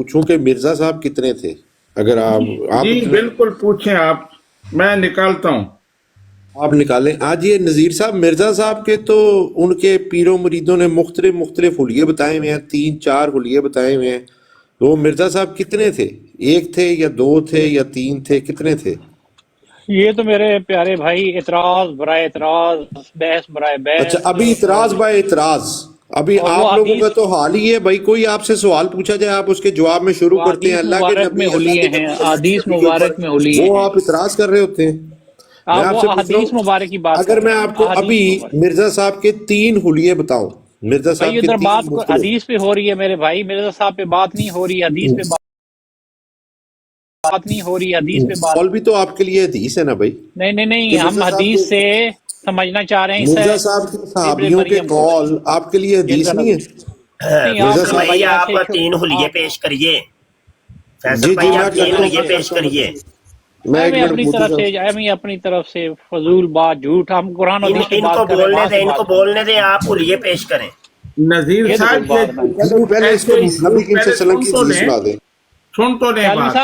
پوچھوں کہ مرزا صاحب کتنے تھے؟ اگر آپ جی بالکل پوچھیں آپ، میں نکالتا ہوں۔ آپ نکالیں۔ آج یہ نذیر صاحب مرزا صاحب کے تو ان کے پیروں مریدوں نے مختلف حلیے بتائے ہوئے ہیں، 3-4 حلیے بتائے ہوئے ہیں۔ وہ مرزا صاحب کتنے تھے؟ 1 تھے یا 2 تھے یا 3 تھے؟ کتنے تھے؟ یہ تو میرے پیارے بھائی اعتراض برائے اعتراض، بحث برائے اچھا، بحث، ابھی اعتراض بائے اعتراض، ابھی اور وہ آپ لوگوں کا حدیث تو حال ہی ہے بھائی، کوئی آپ سے سوال پوچھا جائے آپ اس کے جواب میں شروع وہ کرتے ہیں حدیث اللہ کے مبارک میں نبی، اللہ حلیے کے ہیں، نبی، اللہ کے حدیث نبی کے مبارک میں اوپر حلیے وہ ہیں۔ آپ اعتراض کر رہے ہوتے ہیں۔ میں آپ وہ سے پوچھ رہا حدیث ہوں، مبارک کی بات اگر کر میں رہے ہیں، آپ کو ابھی حدیث مبارک۔ مرزا صاحب کے 3 حلیے بتاؤں، مرزا بھائی صاحب کے ادھر 3 بات مختلف، حدیث پہ ہو رہی ہے میرے بھائی، مرزا صاحب پہ بات نہیں ہو رہی، حدیث پہ بات نہیں ہو رہی، حدیث پہ بات قول بھی تو آپ کے لیے حدیث ہے نا بھائی، نہیں، کہ ہم مرزا صاحب حدیث سے کے سمجھنا چاہ رہے ہیں مرزا صاحب کے ابن صحابیوں کے مریم کو، قول آپ کے لیے جن کا حدیث نہیں نبی ہے؟ نہیں۔ مرزا آپ فیصل صاحب، بھائی آپ ایسے 3 حلیے آپ پیش کریے، فیصل جی بھائی میں آپ 3 کرتا حلیے ہوں، پیش کریے۔ میں ایک میں منٹ مودی صاحب، اپنی طرف سے فضول بات، جھوٹ، ہم قرآن و حدیث پہ ان بات کو کر رہے ہیں، بولنے وہاں دیں، سے ان کو بات کریں، بولنے دیں، آپ حلیے پیش کریں۔ نذیر یہ تو کوئی صاحب بات نہیں۔ یہ پہلے اس کو ایسے نبی کریم صلی پہلے اللہ علیہ وسلم کی حدیث سنا دیں۔ سن تو لیں بات۔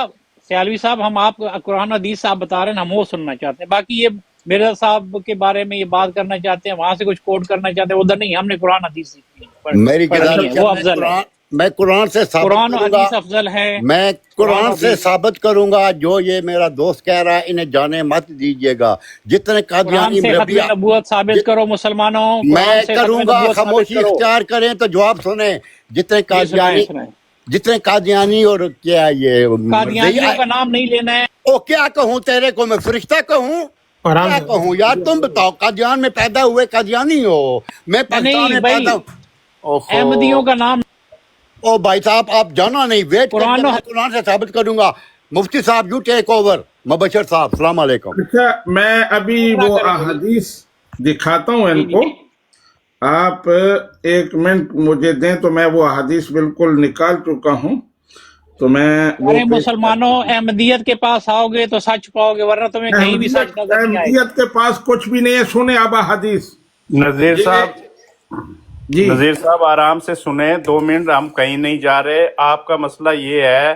سیالوی صاحب ہم آپ کو قرآن و حدیث سے آپ بتا رہے ہیں، ہم وہ سننا چاہتے ہیں، باقی یہ مرزا صاحب کے بارے میں یہ بات کرنا چاہتے ہیں، وہاں سے کچھ کوٹ کرنا چاہتے ہیں، ادھر نہیں، ہم نے قرآن حدیث سیکھی ہے، میری پڑھنی ہے، گزارش ہے، وہ افضل ہے۔ میں قرآن سے ثابت قرآن و کروں گا، حدیث افضل ہے، میں قرآن و قرآن سے حدیث۔ ثابت کروں گا۔ جو یہ میرا دوست کہہ رہا ہے انہیں جانے مت دیجیے گا۔ جتنے قرآن قادیانی سے ختم نبوت ثابت کرو مسلمانوں، قرآن میں سے ختم کروں گا، نبوت ثابت خاموشی کرو۔ اختیار کریں تو جواب سنیں۔ جتنے جی سنائیں۔ قادیانی اور کیا یہ قادیانیوں کا نام نہیں لینا ہے۔ او کیا کہوں تیرے کو، میں فرشتہ کہوں؟ کیا کہوں یار، تم بتاؤ، قادیان میں پیدا ہوئے قادیانی ہو، میں پاکستان نہیں میں بھائی، پیدا احمدیوں کا نام، او بھائی صاحب آپ جانا نہیں، ویٹ قرآن کریے، و میں قرآن سے ثابت کروں گا۔ مفتی صاحب یو ٹیک اوور۔ مبشر صاحب السلام علیکم۔ اچھا میں ابھی وہ کریں گے۔ احادیث دکھاتا ہوں ان جی کو، آپ 1 منٹ مجھے دیں تو میں وہ احادیث بالکل نکال چکا ہوں، تو میں وہ ارے پیش مسلمانوں، احمدیت کے پاس آؤ گے تو سچ پاؤ گے، ورنہ تمہیں کہیں بھی سچ نظر نہیں آئے گا۔ احمدیت کے پاس کچھ بھی نہیں ہے، سنیں اب احادیث۔ نذیر صاحب، جی نذیر صاحب آرام سے سنیں، 2 منٹ، ہم کہیں نہیں جا رہے۔ آپ کا مسئلہ یہ ہے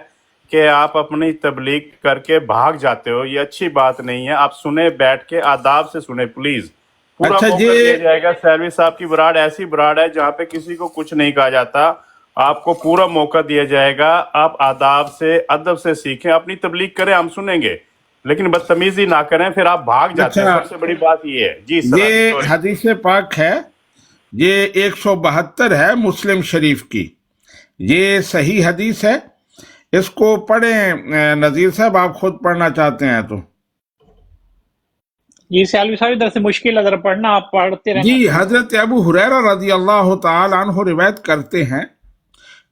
کہ آپ اپنی تبلیغ کر کے بھاگ جاتے ہو، یہ اچھی بات نہیں ہے۔ آپ سنیں، بیٹھ کے آداب سے سنیں پلیز، پورا اچھا موقع دیا جائے گا۔ سیلوی صاحب کی براڈ ایسی براڈ ہے جہاں پہ کسی کو کچھ نہیں کہا جاتا، آپ کو پورا موقع دیا جائے گا، آپ آداب سے، ادب سے سیکھیں، اپنی تبلیغ کریں، ہم سنیں گے، لیکن بدتمیزی نہ کریں، پھر آپ بھاگ جاتے ہیں، اچھا، سب سے بڑی بات یہ ہے۔ جی یہ سر، حدیث پاک ہے، یہ 172 ہے مسلم شریف کی، یہ صحیح حدیث ہے، اس کو پڑھیں نذیر صاحب، آپ خود پڑھنا چاہتے ہیں تو۔ جی سیالوی صاحب ادھر سے مشکل ہے، ذرا پڑھنا، آپ پڑھتے رہنا۔ جی حضرت ابو ہریرہ رضی اللہ تعالی عنہ روایت کرتے ہیں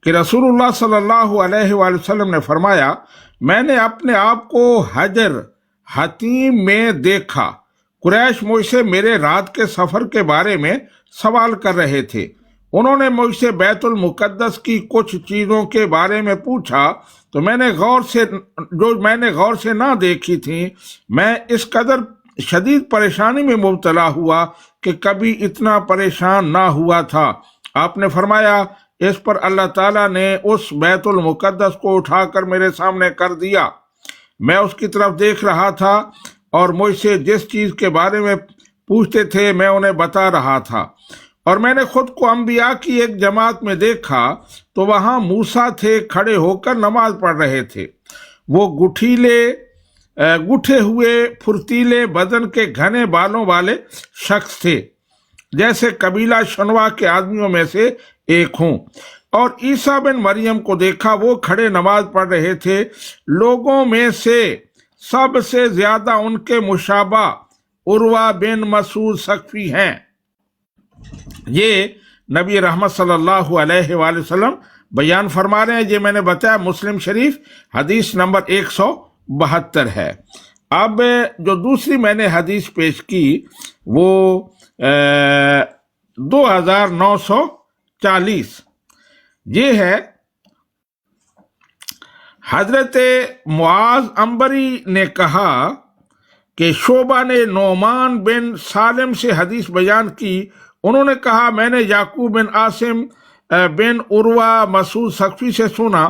کہ رسول اللہ صلی اللہ علیہ وآلہ وسلم نے فرمایا، میں نے اپنے آپ کو حجر حتیم میں دیکھا، قریش مجھ سے میرے رات کے سفر کے بارے میں سوال کر رہے تھے، انہوں نے مجھ سے بیت المقدس کی کچھ چیزوں کے بارے میں پوچھا تو میں نے غور سے نہ دیکھی تھی، میں اس قدر شدید پریشانی میں مبتلا ہوا کہ کبھی اتنا پریشان نہ ہوا تھا۔ آپ نے فرمایا، اس پر اللہ تعالیٰ نے اس بیت المقدس کو اٹھا کر میرے سامنے کر دیا، میں اس کی طرف دیکھ رہا تھا اور مجھ سے جس چیز کے بارے میں پوچھتے تھے میں انہیں بتا رہا تھا، اور میں نے خود کو انبیاء کی ایک جماعت میں دیکھا تو وہاں موسیٰ تھے، کھڑے ہو کر نماز پڑھ رہے تھے، وہ گٹھے ہوئے پھرتیلے بدن کے گھنے بالوں والے شخص تھے، جیسے قبیلہ شنوا کے آدمیوں میں سے ایک ہوں، اور عیسیٰ بن مریم کو دیکھا، وہ کھڑے نماز پڑھ رہے تھے، لوگوں میں سے سب سے زیادہ ان کے مشابہ عروہ بن مسعود ثقفی ہیں۔ یہ نبی رحمت صلی اللہ علیہ وآلہ وسلم بیان فرما رہے ہیں، یہ میں نے بتایا مسلم شریف حدیث نمبر 172 ہے۔ اب جو دوسری میں نے حدیث پیش کی وہ 2940 یہ ہے، حضرت معاذ عنبری نے کہا کہ شعبہ نے نعمان بن سالم سے حدیث بیان کی، انہوں نے کہا میں نے یعقوب بن عاصم بن عروہ مسعود ثقفی سے سنا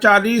40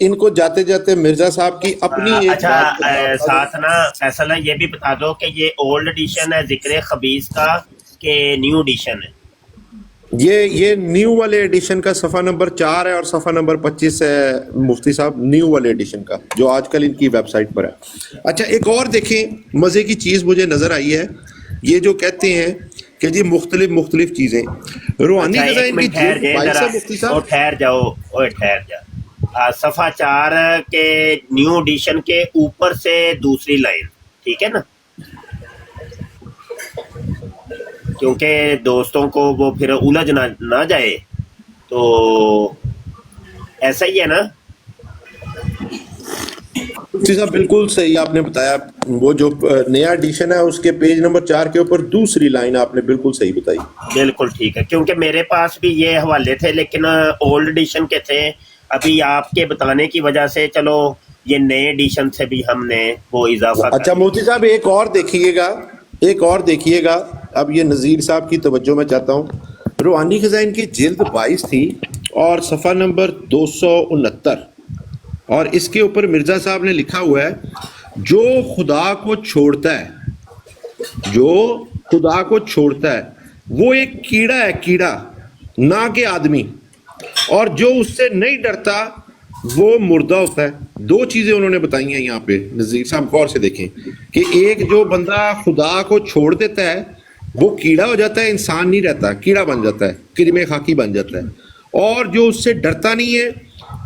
ان کو جاتے جاتے مرزا صاحب کی اپنی ایک اچھا بات بتا دوں۔ ساتھ نا فیصل یہ بھی بتا دو کہ یہ اولڈ ایڈیشن ہے ذکر خبیث کا کہ نیو ایڈیشن ہے؟ یہ نیو والے ایڈیشن کا صفحہ نمبر 4 ہے اور صفحہ نمبر 25 ہے مفتی صاحب، نیو والے ایڈیشن کا جو آج کل ان کی ویب سائٹ پر ہے۔ اچھا ایک اور دیکھیں مزے کی چیز مجھے نظر آئی ہے، یہ جو کہتے ہیں کہ جی مختلف چیزیں روحانی اچھا، ایک غذائیں کی منٹ ٹھہر جائے بھائی ذرا، صاحب مفتی صاحب ٹھہر جاؤ، ٹھہر جا، صفحہ 4 کے نیو ایڈیشن کے اوپر سے دوسری لائن، ٹھیک ہے نا؟ کیونکہ دوستوں کو وہ پھر الجھ نہ جائے، تو ایسا ہی ہے نا؟ مفتی صاحب بالکل صحیح آپ نے بتایا، وہ جو نیا ایڈیشن ہے اس کے پیج نمبر 4 کے اوپر دوسری لائن آپ نے بالکل صحیح بتائی۔ بالکل ٹھیک ہے، کیونکہ میرے پاس بھی یہ حوالے تھے لیکن اولڈ ایڈیشن کے تھے، ابھی آپ کے بتانے کی وجہ سے چلو یہ نئے ایڈیشن سے بھی ہم نے وہ اضافہ کر اچھا مفتی صاحب ایک اور دیکھیے گا، اب یہ نذیر صاحب کی توجہ میں چاہتا ہوں، روحانی خزائن کی جلد 22 تھی اور صفحہ نمبر 269، اور اس کے اوپر مرزا صاحب نے لکھا ہوا ہے جو خدا کو چھوڑتا ہے وہ ایک کیڑا ہے، کیڑا نہ کہ آدمی، اور جو اس سے نہیں ڈرتا وہ مردہ ہوتا ہے۔ دو چیزیں انہوں نے بتائی ہیں یہاں پہ، نذیر صاحب غور سے دیکھیں کہ ایک جو بندہ خدا کو چھوڑ دیتا ہے وہ کیڑا ہو جاتا ہے، انسان نہیں رہتا، کیڑا بن جاتا ہے، کرم خاکی بن جاتا ہے، اور جو اس سے ڈرتا نہیں ہے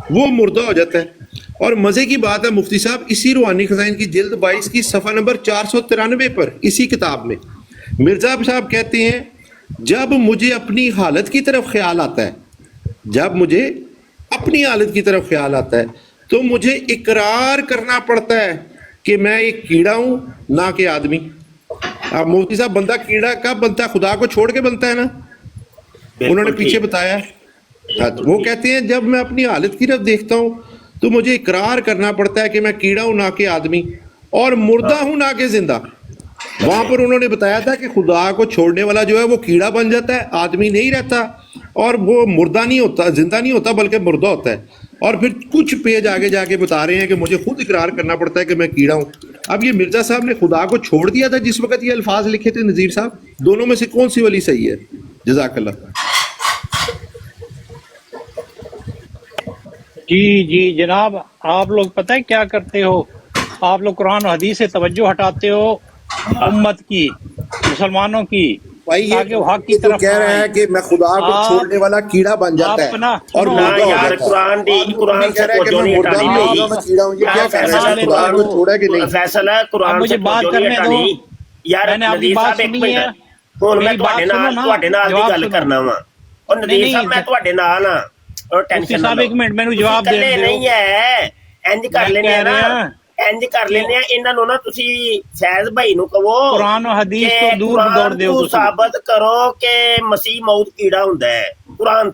وہ مردہ ہو جاتا ہے۔ اور مزے کی بات ہے مفتی صاحب، اسی روحانی خزائن کی جلد 22 کی صفحہ نمبر 493 پر اسی کتاب میں مرزا صاحب کہتے ہیں جب مجھے اپنی حالت کی طرف خیال آتا ہے تو مجھے اقرار کرنا پڑتا ہے کہ میں ایک کیڑا ہوں نہ کہ آدمی۔ اب مفتی صاحب بندہ کیڑا کب بنتا ہے؟ خدا کو چھوڑ کے بنتا ہے نا، انہوں نے پیچھے بتایا ہے۔ وہ کہتے ہیں جب میں اپنی حالت کی طرف دیکھتا ہوں تو مجھے اقرار کرنا پڑتا ہے کہ میں کیڑا ہوں نہ کہ آدمی، اور مردہ ہوں نہ کہ زندہ۔ وہاں پر انہوں نے بتایا تھا کہ خدا کو چھوڑنے والا جو ہے وہ کیڑا بن جاتا ہے، آدمی نہیں رہتا، اور وہ مردہ نہیں ہوتا، زندہ نہیں ہوتا بلکہ مردہ ہوتا ہے۔ اور پھر کچھ پیج آگے جا کے بتا رہے ہیں کہ مجھے خود اقرار کرنا پڑتا ہے کہ میں کیڑا ہوں۔ اب یہ مرزا صاحب نے خدا کو چھوڑ دیا تھا جس وقت یہ الفاظ لکھے تھے نذیر صاحب، دونوں میں سے کون سی والی صحیح ہے؟ جزاک اللہ۔ جی جناب، آپ لوگ پتہ ہے کیا کرتے ہو؟ آپ لوگ قرآن و حدیث سے توجہ ہٹاتے ہو امت کی، مسلمانوں کی، بھائی تاکہ وہ حق کی یہ تو طرف کہہ رہا ہے کہ میں خدا کو چھوڑنے والا کیڑا بن جاتا ہے اور مردہ ہو یار جاتا ہے۔ قرآن سے توجہ نہیں مردہ ہٹانی نہیں ہوگا، میں کیڑا ہوں، یہ کیا کہہ رہا ہے؟ خدا کو چھوڑا کہ نہیں؟ فیصلہ قرآن مجھے سے بات توجہ نہیں کرنے دو، ہٹانی یار۔ میں نے آپ کی ندیر بات صاحب ایک سنی ہے، منٹ، ہوں میں میری بات سنو نا، تواڈے نال دی جواب گل سنو۔ کرنا وا، اور ندیر صاحب میں تواڈے نال ہاں، اور مفتی ٹینشن نہ صاحب لو، ایک منٹ مینوں جواب تسی دین کلے دیو۔ نہیں ہے، انج کر میں لینے کہہ نا، رہا انج کر لینے انہاں نوں نا تسی فیض بھائی نوں کہو قرآن و حدیث کہ تو دور دوڑ قرآن دیو تو تسی۔ ثابت کرو کہ مسیح موعود کیڑا ہوندا ہے، قرآن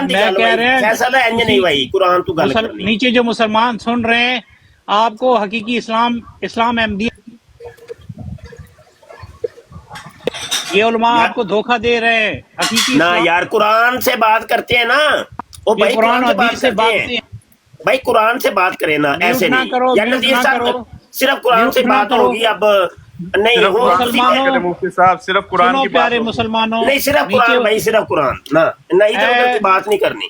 دی میں گل کہہ بھائی رہے ہیں فیصلہ انج نہیں بھائی، قرآن تو گل کرنی۔ نیچے جو مسلمان سن رہے ہیں، آپ کو حقیقی اسلام احمدیہ، یہ علماء آپ کو دھوکہ دے رہے ہیں۔ حقیقی نہ اسلام یار قرآن سے بات کرتے ہیں نا، وہ بھائی قرآن سے بات کرتے ہیں، بھائی قرآن سے بات کریں نا، ایسے نہ نہیں کرو، یا میوٹ ندیر نہ صاحب کرو، صرف قرآن سے میوٹ نہ بات کرو۔ ہوگی اب نہیں صرف ہو قرآن کی بات مسلمانوں، کریں مفتی صاحب، صرف قرآن سنو کی بات پیارے ہوگی۔ مسلمانوں، نہیں صرف قرآن بھائی، صرف قرآن نہ ادھر ادھر کی بات نہیں کرنی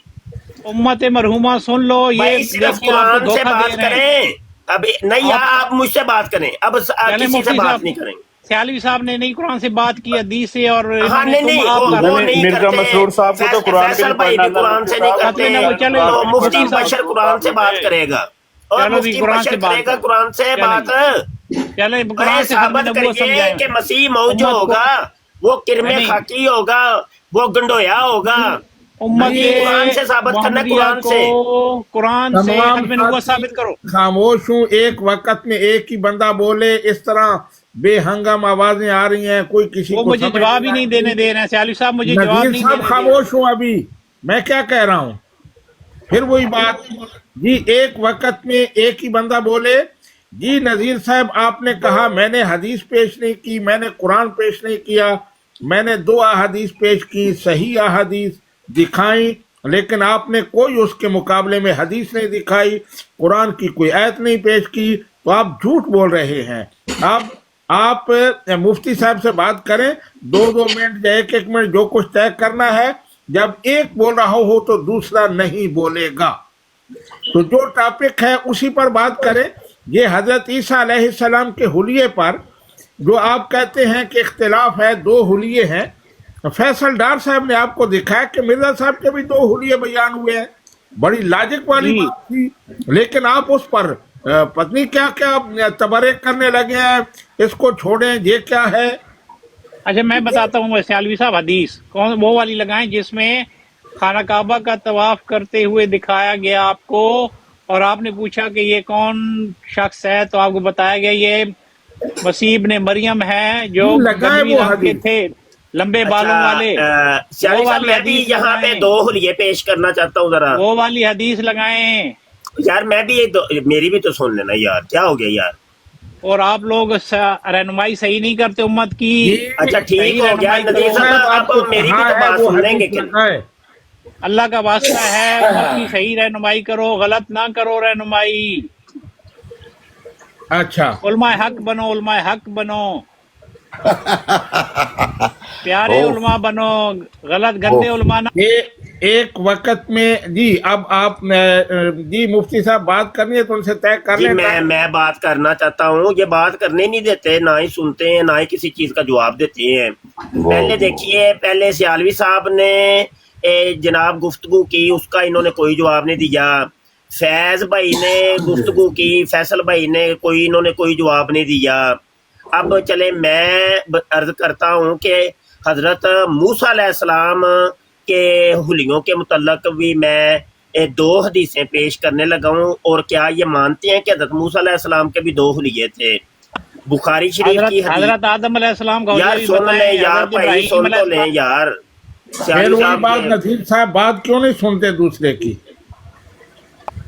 امت مرحومہ سن لو، یہ بھائی، صرف دیکھیں آپ کو قرآن سے دھوکہ بات دے رہے ہیں۔ کریں اب، نہیں یار آپ مجھ سے بات کریں اب، چلے کسی سے مفتی بات صاحب، نہیں کریں۔ سیالوی صاحب نے نہیں قرآن سے بات کی، حدیث سے، اور ہاں نہیں وہ نہیں مرزا کرتے۔ مسرور صاحب کو تو قرآن کے فیصل بھی بھائی پڑھنا بھی قرآن سے نہیں کرتے، چلو، تو مفتی مفتی صاحب بشر قرآن سے بات کرے گا، اور چلو بھی مفتی قرآن بشر سے بات کرے گا کریں۔ قرآن سے بات۔ چلے قرآن سے ثابت نبوت کریے سمجھائیں کہ مسیح موعود جو امت کو، ہوگا وہ کرم نہیں، خاکی ہوگا، وہ گنڈویا ہوگا۔ امت قرآن سے ثابت کرنا ہے، محمدیہ قرآن کو سے۔ قرآن سے تمام ختم نبوت ساتھی ثابت کرو۔ خاموش ہوں، ایک وقت میں ایک ہی بندہ بولے، اس طرح بے ہنگم آوازیں آ رہی ہیں، کوئی کسی وہ کو مجھے سمجھ جواب ہی نہیں آتی۔ دینے دے رہے ہیں، سیالوی صاحب مجھے جواب نذیر نہیں صاحب دینے دے رہے۔ خاموش ہوں، ابھی میں کیا کہہ رہا ہوں؟ پھر وہی بات جی، ایک وقت میں ایک ہی بندہ بولے، جی نذیر صاحب آپ نے کہا میں نے حدیث پیش نہیں کی، میں نے قرآن پیش نہیں کیا، میں نے 2 احادیث پیش کی، صحیح احادیث دکھائیں، لیکن آپ نے کوئی اس کے مقابلے میں حدیث نہیں دکھائی، قرآن کی کوئی آیت نہیں پیش کی، تو آپ جھوٹ بول رہے ہیں۔ آپ مفتی صاحب سے بات کریں، 2 منٹ یا 1 منٹ جو کچھ طے کرنا ہے، جب ایک بول رہا ہو تو دوسرا نہیں بولے گا۔ تو جو ٹاپک ہے اسی پر بات کریں۔ یہ حضرت عیسیٰ علیہ السلام کے حلیے پر جو آپ کہتے ہیں کہ اختلاف ہے، 2 حلیے ہیں، فیصل ڈار صاحب نے آپ کو دکھایا کہ مرزا صاحب کے بھی 2 حلیے بیان ہوئے ہیں، بڑی لاجک والی بات تھی، لیکن آپ اس پر پتنی کیا کیا تبرک کرنے لگے ہیں، اس کو چھوڑیں، یہ کیا ہے؟ اچھا میں بتاتا ہوں سیالوی صاحب، حدیث کون وہ والی لگائیں جس میں خانہ کعبہ کا طواف کرتے ہوئے دکھایا گیا آپ کو، اور آپ نے پوچھا کہ یہ کون شخص ہے، تو آپ کو بتایا گیا یہ مسیح ابن مریم ہے جو لگائے گندمی وہ رنگ کے حدیث۔ تھے، لمبے بالوں والے۔ سیالی وہ صاحب والی میں بھی حدیث یہاں پہ لگائیں، 2 حلیے پیش کرنا چاہتا ہوں ذرا۔ وہ والی حدیث لگائیں۔ یار میں بھی میری بھی تو سن لینا یار، کیا ہو گیا یار؟ اور آپ لوگ رہنمائی صحیح نہیں کرتے امت کی۔ اچھا ٹھیک صحیح ہو گیا رہنمائی ندیم کرو۔ صاحب، آپ میری بھی تو بات سن لیں گے کہ اللہ کا واسطہ ہے، امت کی صحیح رہنمائی کرو، غلط نہ کرو رہنمائی۔ اچھا علماء حق بنو، علماء حق بنو، پیارے علماء بنو، غلط گندے علماء نہ۔ یہ ایک وقت میں جی، اب آپ جی مفتی صاحب بات کرنی ہے تو ان سے طے کر جی لیں۔ میں بات کرنا چاہتا ہوں، یہ بات کرنے نہیں دیتے، نہ ہی سنتے ہیں، نہ ہی کسی چیز کا جواب دیتے ہیں۔ پہلے دیکھیے، پہلے سیالوی صاحب نے جناب گفتگو کی، اس کا انہوں نے کوئی جواب نہیں دیا۔ فیض بھائی نے گفتگو کی، فیصل بھائی نے انہوں نے کوئی جواب نہیں دیا۔ اب چلے میں عرض کرتا ہوں کہ حضرت موسیٰ علیہ السلام کے حلیوں کے متعلق بھی میں 2 حدیثیں پیش کرنے لگا ہوں۔ اور کیا یہ مانتے ہیں کہ حضرت موسیٰ علیہ السلام کے بھی 2 حلیے تھے؟ بخاری شریف کی حدیث۔ حضرت آدم علیہ السلام کا یار حلیہ بھی سن لیں بتائیں، یار حضرت بھائی، ابراہیم سن علیہ تو لیں السلام۔ یار۔ پھر سیالوی وہی صاحب بات، نذیر صاحب بات کیوں نہیں سنتے دوسرے کی؟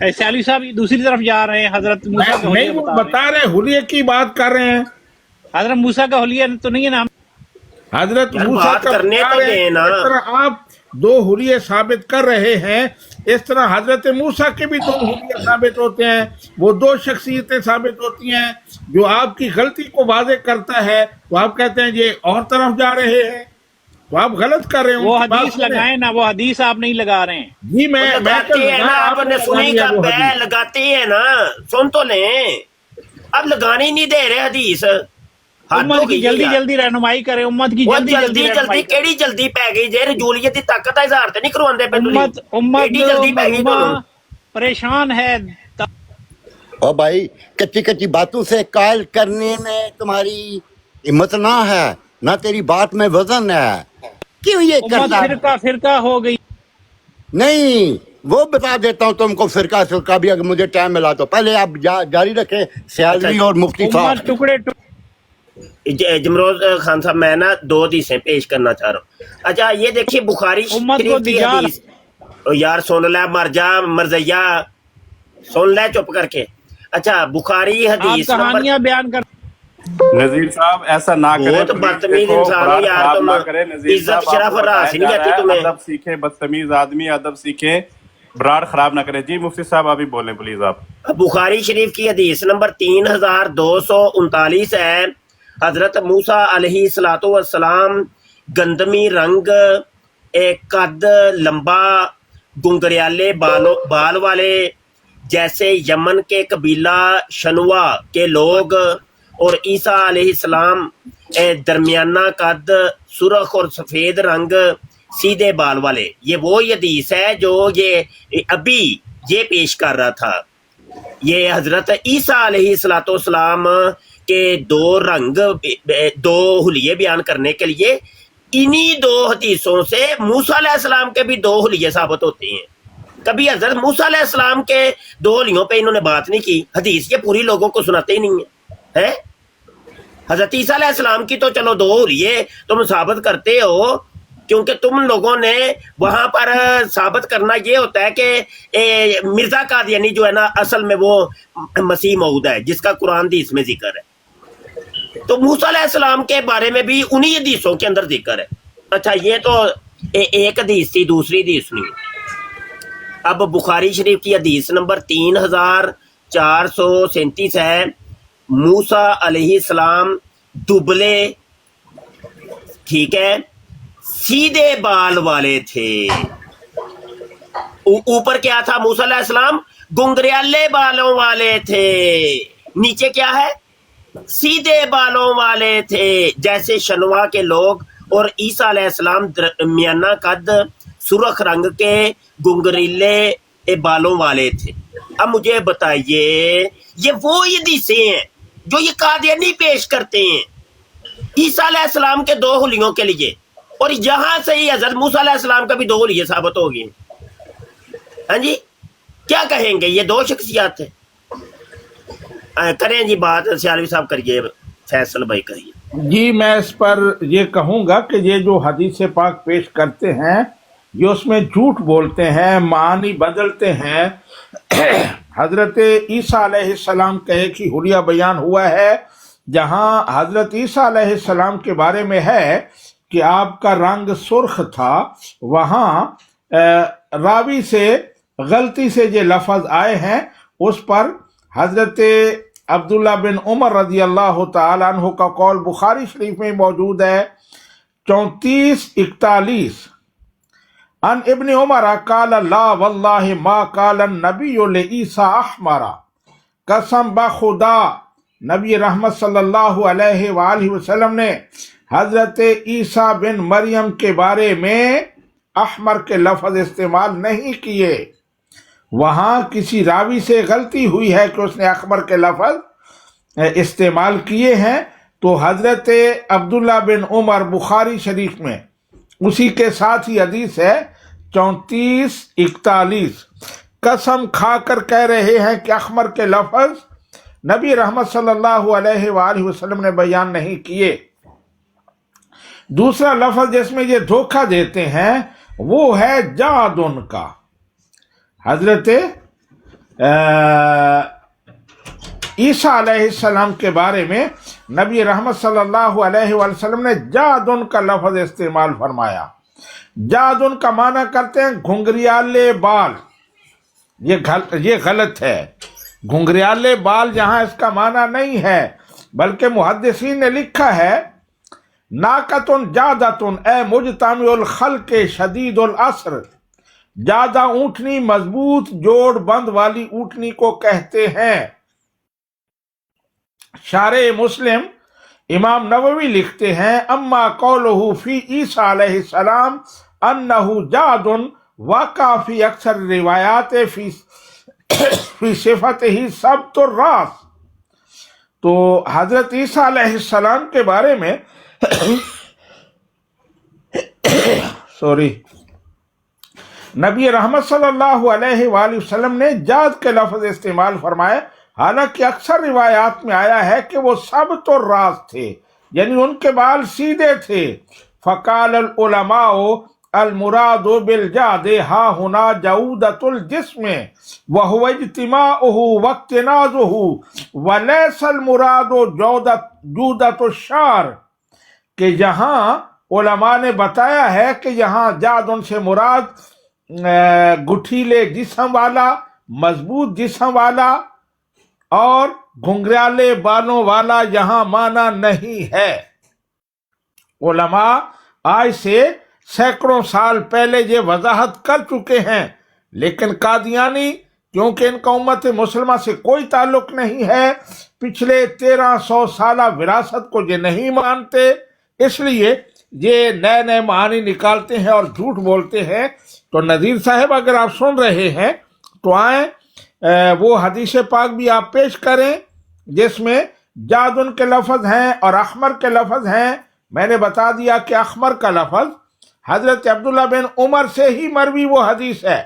سیالوی صاحب دوسری طرف جا رہے ہیں، حضرت موسیٰ کا نہیں، حلیہ وہ بتا رہے ہیں۔ بتا رہے حلیے کی بات کر رہے ہیں۔ حضرت موسیٰ کا حلیہ تو نہیں ہے نا؟ حضرت یار موسیٰ بات کا کرنے بتا تو رہے ہیں، دیں نا۔ اس طرح آپ 2 حلیے ثابت کر رہے ہیں، اس طرح حضرت موسیٰ کے بھی 2 حلیے ثابت ہوتے ہیں، وہ 2 شخصیتیں ثابت ہوتی ہیں۔ جو آپ کی غلطی کو واضح کرتا ہے تو آپ کہتے ہیں یہ اور طرف جا رہے ہیں، تو آپ غلط کر رہے ہیں۔ وہ ان کی بات حدیث سنیں۔ لگائیں نا، وہ حدیث آپ نہیں لگا رہے ہیں۔ جی میں لگاتے ہیں نا، آپ نے سنی کا پہ لگاتے ہیں نا، سن تو لیں، اب لگانے ہی نہیں دے رہے حدیث۔ امت کی جلدی جلدی رہنمائی کرے، امت کی وہ جلدی جلدی رہنمائی کرے۔ کیڑی جلدی پی گئی جی؟ رجولیت کی طاقت کا اظہار تو نہیں کرواندے پے تسی؟ امت ایڈی جلدی پی گئی تانوں؟ پریشان ہے۔ اور بھائی کچی کچی باتوں سے قائل کرنے میں تمہاری ہمت نہ ہے، نہ تیری بات میں وزن ہے، کیوں یہ امت کرتا ہے؟ فرقہ فرقہ ہو گئی۔ نہیں، وہ بتا دیتا ہوں تم کو، فرقہ بھی اگر مجھے ٹائم ملا تو۔ پہلے آپ جاری رکھیں سیالوی اور مفتی صاحب۔ امت ٹکڑے ٹکڑے۔ جمروز خان صاحب میں نا 2 حدیثیں پیش کرنا چاہ رہا ہوں۔ اچھا یہ دیکھیے بخاری امت کو شریف کی دیجال۔ حدیث۔ یار سن لے، مر جا مرزیا، سن لے چپ کر کے۔ اچھا بخاری آپ حدیث نمبر، کہانیاں بیان کر۔ نذیر صاحب ایسا نہ کریں بہت پلیز، بدتمیز دیکھو انسان ہو براد یار خراب تم، نہ کریں۔ نذیر عزت صاحب آپ شرف کو اور بتایا راس نہیں جا آتی رہا ہے، تمہیں۔ ادب سیکھیں، بدتمیز آدمی ادب سیکھیں، براد خراب نہ کریں۔ جی مفتی صاحب ابھی بولیں پلیز آپ۔ بخاری شریف کی حدیث نمبر 3239 ہے۔ حضرت موسیٰ علیہ السلام گندمی رنگ، قد لمبا، گنگریالے بال والے، جیسے یمن کے قبیلہ شنوا کے لوگ، اور عیسیٰ علیہ السلام درمیانہ قد، سرخ اور سفید رنگ، سیدھے بال والے۔ یہ وہ حدیث ہے جو یہ ابھی یہ پیش کر رہا تھا۔ یہ حضرت عیسیٰ علیہ السلام کے 2 رنگ، 2 حلیے بیان کرنے کے لیے انہی 2 حدیثوں سے موسیٰ علیہ السلام کے بھی 2 حلیے ثابت ہوتے ہیں۔ کبھی حضرت موسیٰ علیہ السلام کے 2 حلیوں پہ انہوں نے بات نہیں کی، حدیث یہ پوری لوگوں کو سناتے ہی نہیں ہے۔ حضرت عیسیٰ علیہ السلام کی تو چلو 2 حلیے تم ثابت کرتے ہو، کیونکہ تم لوگوں نے وہاں پر ثابت کرنا یہ ہوتا ہے کہ مرزا قادیانی جو ہے نا اصل میں وہ مسیح موعود ہے جس کا قرآن حدیث میں ذکر ہے، تو موسیٰ علیہ السلام کے بارے میں بھی انہی حدیثوں کے اندر ذکر ہے۔ اچھا یہ تو ایک حدیث تھی، دوسری حدیث نہیں۔ اب بخاری شریف کی حدیث نمبر 3437 ہے، موسیٰ علیہ السلام دبلے، ٹھیک ہے، سیدھے بال والے تھے. اوپر کیا تھا؟ موسیٰ علیہ السلام گنگریالے بالوں والے تھے، نیچے کیا ہے؟ سیدھے بالوں والے تھے، جیسے شنوا کے لوگ. اور عیسیٰ علیہ السلام درمیانہ قد، سرخ رنگ کے، گنگریلے بالوں والے تھے. اب مجھے بتائیے، یہ وہ حدیثیں ہیں جو یہ قادیانی پیش کرتے ہیں عیسیٰ علیہ السلام کے 2 حلیوں کے لیے، اور یہاں سے ہی حضرت موسیٰ علیہ السلام کا بھی 2 حلیے ثابت ہو گئے. ہاں جی، کیا کہیں گے؟ یہ 2 شخصیات تھے. کریں جی بات، سیالوی صاحب کریے، فیصل بھائی کریے. جی میں اس پر یہ کہوں گا کہ یہ جو حدیث پاک پیش کرتے ہیں یہ اس میں جھوٹ بولتے ہیں، معانی بدلتے ہیں. حضرت عیسیٰ علیہ السلام کا ایک ہی حلیہ بیان ہوا ہے، جہاں حضرت عیسیٰ علیہ السلام کے بارے میں ہے کہ آپ کا رنگ سرخ تھا، وہاں راوی سے غلطی سے یہ لفظ آئے ہیں. اس پر حضرت عبداللہ بن عمر رضی اللہ تعالیٰ عنہ کا قول بخاری شریف میں موجود ہے 3441. ان ابن عمر قال لا واللہ ما قال النبی لعیسیٰ احمرا، قسم بخدا نبی رحمت صلی اللہ علیہ وآلہ وسلم نے حضرت عیسیٰ بن مریم کے بارے میں احمر کے لفظ استعمال نہیں کیے. وہاں کسی راوی سے غلطی ہوئی ہے کہ اس نے احمر کے لفظ استعمال کیے ہیں. تو حضرت عبداللہ بن عمر بخاری شریف میں اسی کے ساتھ ہی حدیث ہے 3441، قسم کھا کر کہہ رہے ہیں کہ احمر کے لفظ نبی رحمت صلی اللہ علیہ وآلہ وسلم نے بیان نہیں کیے. دوسرا لفظ جس میں یہ دھوکہ دیتے ہیں وہ ہے جادن کا. حضرت عیسیٰ علیہ السلام کے بارے میں نبی رحمت صلی اللہ علیہ وآلہ وسلم نے جادن کا لفظ استعمال فرمایا. جادن کا معنی کرتے ہیں گھنگریالے بال. یہ غلط ہے. گھنگریالے بال جہاں اس کا معنی نہیں ہے، بلکہ محدثین نے لکھا ہے ناقتن جادتن اے مجتمع الخلق شدید العصر. جادہ اونٹنی مضبوط جوڑ بند والی اونٹنی کو کہتے ہیں. شارح مسلم امام نووی لکھتے ہیں اما قولہ فی عیسیٰ علیہ السلام انہ جاد واقع فی اکثر روایات فی صفت ہی سبت الراس. تو حضرت عیسیٰ علیہ السلام کے بارے میں نبی رحمت صلی اللہ علیہ وآلہ وسلم نے جاد کے لفظ استعمال فرمائے، حالانکہ اکثر روایات میں آیا ہے کہ وہ سبت الراس تھے، یعنی ان کے بال سیدھے تھے. فقال العلماء المراد بالجاد ہا ہنا جودۃ الجسم وهو اجتماعه واقتناضه وليس المراد جودۃ الشعر. کہ یہاں علماء نے بتایا ہے کہ یہاں جاد ان سے مراد گٹھیلے جسم والا، مضبوط جسم والا اور گھنگریالے بالوں والا یہاں معنی نہیں ہے. علماء آج سے سینکڑوں سال پہلے یہ وضاحت کر چکے ہیں، لیکن قادیانی کیونکہ ان کا امت مسلمہ سے کوئی تعلق نہیں ہے، پچھلے 1300 سالہ وراثت کو یہ نہیں مانتے، اس لیے یہ نئے نئے معانی نکالتے ہیں اور جھوٹ بولتے ہیں. تو نذیر صاحب اگر آپ سن رہے ہیں تو آئیں وہ حدیث پاک بھی آپ پیش کریں جس میں جادن کے لفظ ہیں اور احمر کے لفظ ہیں. میں نے بتا دیا کہ احمر کا لفظ حضرت عبداللہ بن عمر سے ہی مروی وہ حدیث ہے،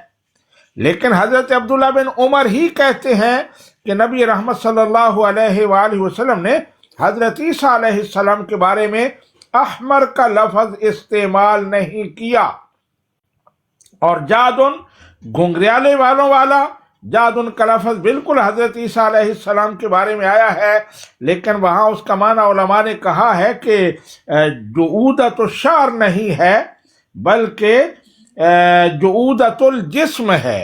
لیکن حضرت عبداللہ بن عمر ہی کہتے ہیں کہ نبی رحمت صلی اللہ علیہ وآلہ وسلم نے حضرت عیسیٰ علیہ السلام کے بارے میں احمر کا لفظ استعمال نہیں کیا. اور جادن گھنگریالے والوں والا، جادن کا لفظ بالکل حضرت عیسیٰ علیہ السلام کے بارے میں آیا ہے، لیکن وہاں اس کا معنی علماء نے کہا ہے کہ جعودۃ الشعر نہیں ہے بلکہ جعودۃ الجسم ہے.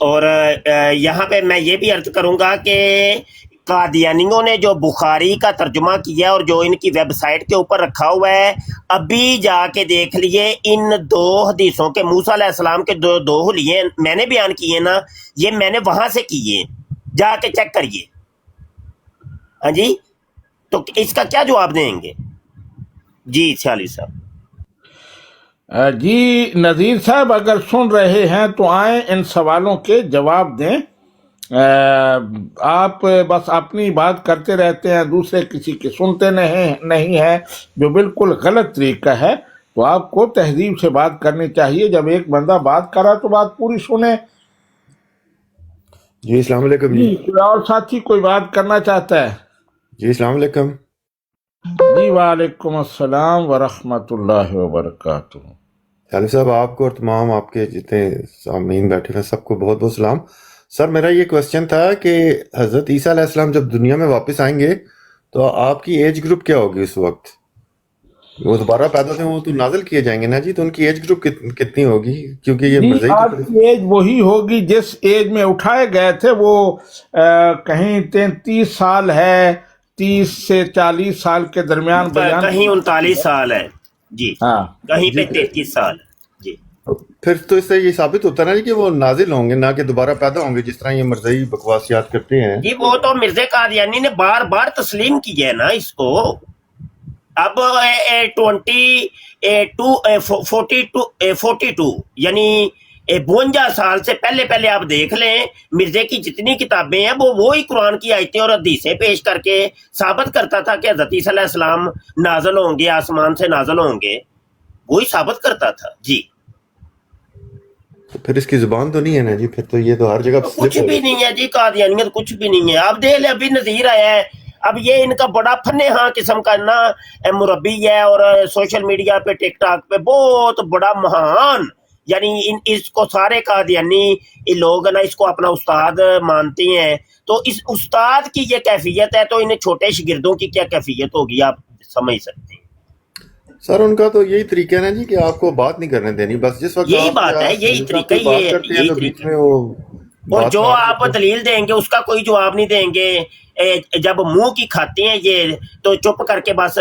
اور یہاں پہ میں یہ بھی عرض کروں گا کہ قادیانیوں نے جو بخاری کا ترجمہ کیا اور جو ان کی ویب سائٹ کے اوپر رکھا ہوا ہے، ابھی جا کے دیکھ لیے ان دو حدیثوں کے، موسیٰ علیہ السلام کے دو حلیے میں نے بیان کیے نا، یہ میں نے وہاں سے کیے، جا کے چیک کریے۔ ہاں جی، تو اس کا کیا جواب دیں گے؟ جی سیالی صاحب۔ جی نذیر صاحب اگر سن رہے ہیں تو آئیں ان سوالوں کے جواب دیں۔ آپ بس اپنی بات کرتے رہتے ہیں، دوسرے کسی کی سنتے نہیں ہیں، جو بالکل غلط طریقہ ہے۔ تو آپ کو تہذیب سے بات کرنی چاہیے، جب ایک بندہ بات کرا تو بات پوری سنیں۔ جی السلام علیکم جی کوئی اور ساتھی کوئی بات کرنا چاہتا ہے؟ جی السلام علیکم۔ جی وعلیکم السلام ورحمۃ اللہ وبرکاتہ۔ سالم صاحب، آپ کو اور تمام آپ کے جتنے سامعین بیٹھے ہیں سب کو بہت بہت سلام۔ سر میرا یہ کوسچن تھا کہ حضرت عیسیٰ علیہ السلام جب دنیا میں واپس آئیں گے تو آپ کی ایج گروپ کیا ہوگی اس وقت؟ وہ دوبارہ پیدا تھے، وہ تو نازل کیے جائیں گے نا جی، تو ان کی ایج گروپ کتنی ہوگی؟ کیونکہ یہ جی آپ کی ایج وہی ہوگی جس ایج میں اٹھائے گئے تھے، وہ کہیں 33 سال ہے، 30 سے 40 سال کے درمیان بیان، کہیں 39 سال ہے جی، ہاں کہیں پہ 33 سال جی۔ پھر تو اس سے یہ ثابت ہوتا نا کہ وہ نازل ہوں گے، نہ کہ دوبارہ پیدا ہوں گے، جس طرح یہ مرزائی بکواسیات کرتے ہیں۔ جی وہ تو مرزا قادیانی نے بار بار تسلیم کی ہے نا اس کو۔ اب 42 یعنی 52 سال سے پہلے آپ دیکھ لیں، مرزا کی جتنی کتابیں ہیں وہ وہی قرآن کی آیتیں اور حدیثیں پیش کر کے ثابت کرتا تھا کہ حضرت عیسیٰ علیہ السلام نازل ہوں گے، آسمان سے نازل ہوں گے، وہی ثابت کرتا تھا جی۔ تو پھر اس کی زبان تو نہیں ہے نا جی، پھر تو یہ تو ہر جگہ کچھ بھی نہیں ہے جی، قادیانیت کچھ بھی نہیں ہے۔ آپ دیکھ لیں ابھی نذیر آیا ہے، اب یہ ان کا بڑا فن ہاں قسم کا نا مربی ہے، اور سوشل میڈیا پہ ٹک ٹاک پہ بہت بڑا مہان، یعنی اس کو سارے قادیانی لوگ نا اس کو اپنا استاد مانتے ہیں۔ تو اس استاد کی یہ کیفیت ہے تو ان چھوٹے شاگردوں کی کیا کیفیت ہوگی، آپ سمجھ سکتے ہیں۔ سر ان کا تو یہی طریقہ ہے نا جی کہ آپ کو بات نہیں کرنے دینی، بس جس وقت یہی بات ہے، یہی طریقہ، بات کرتے ہیں تو بیچ میں وہ اور جو آپ دلیل دیں گے اس کا کوئی جواب نہیں دیں گے۔ جب منہ کی کھاتے ہیں یہ تو چپ کر کے بس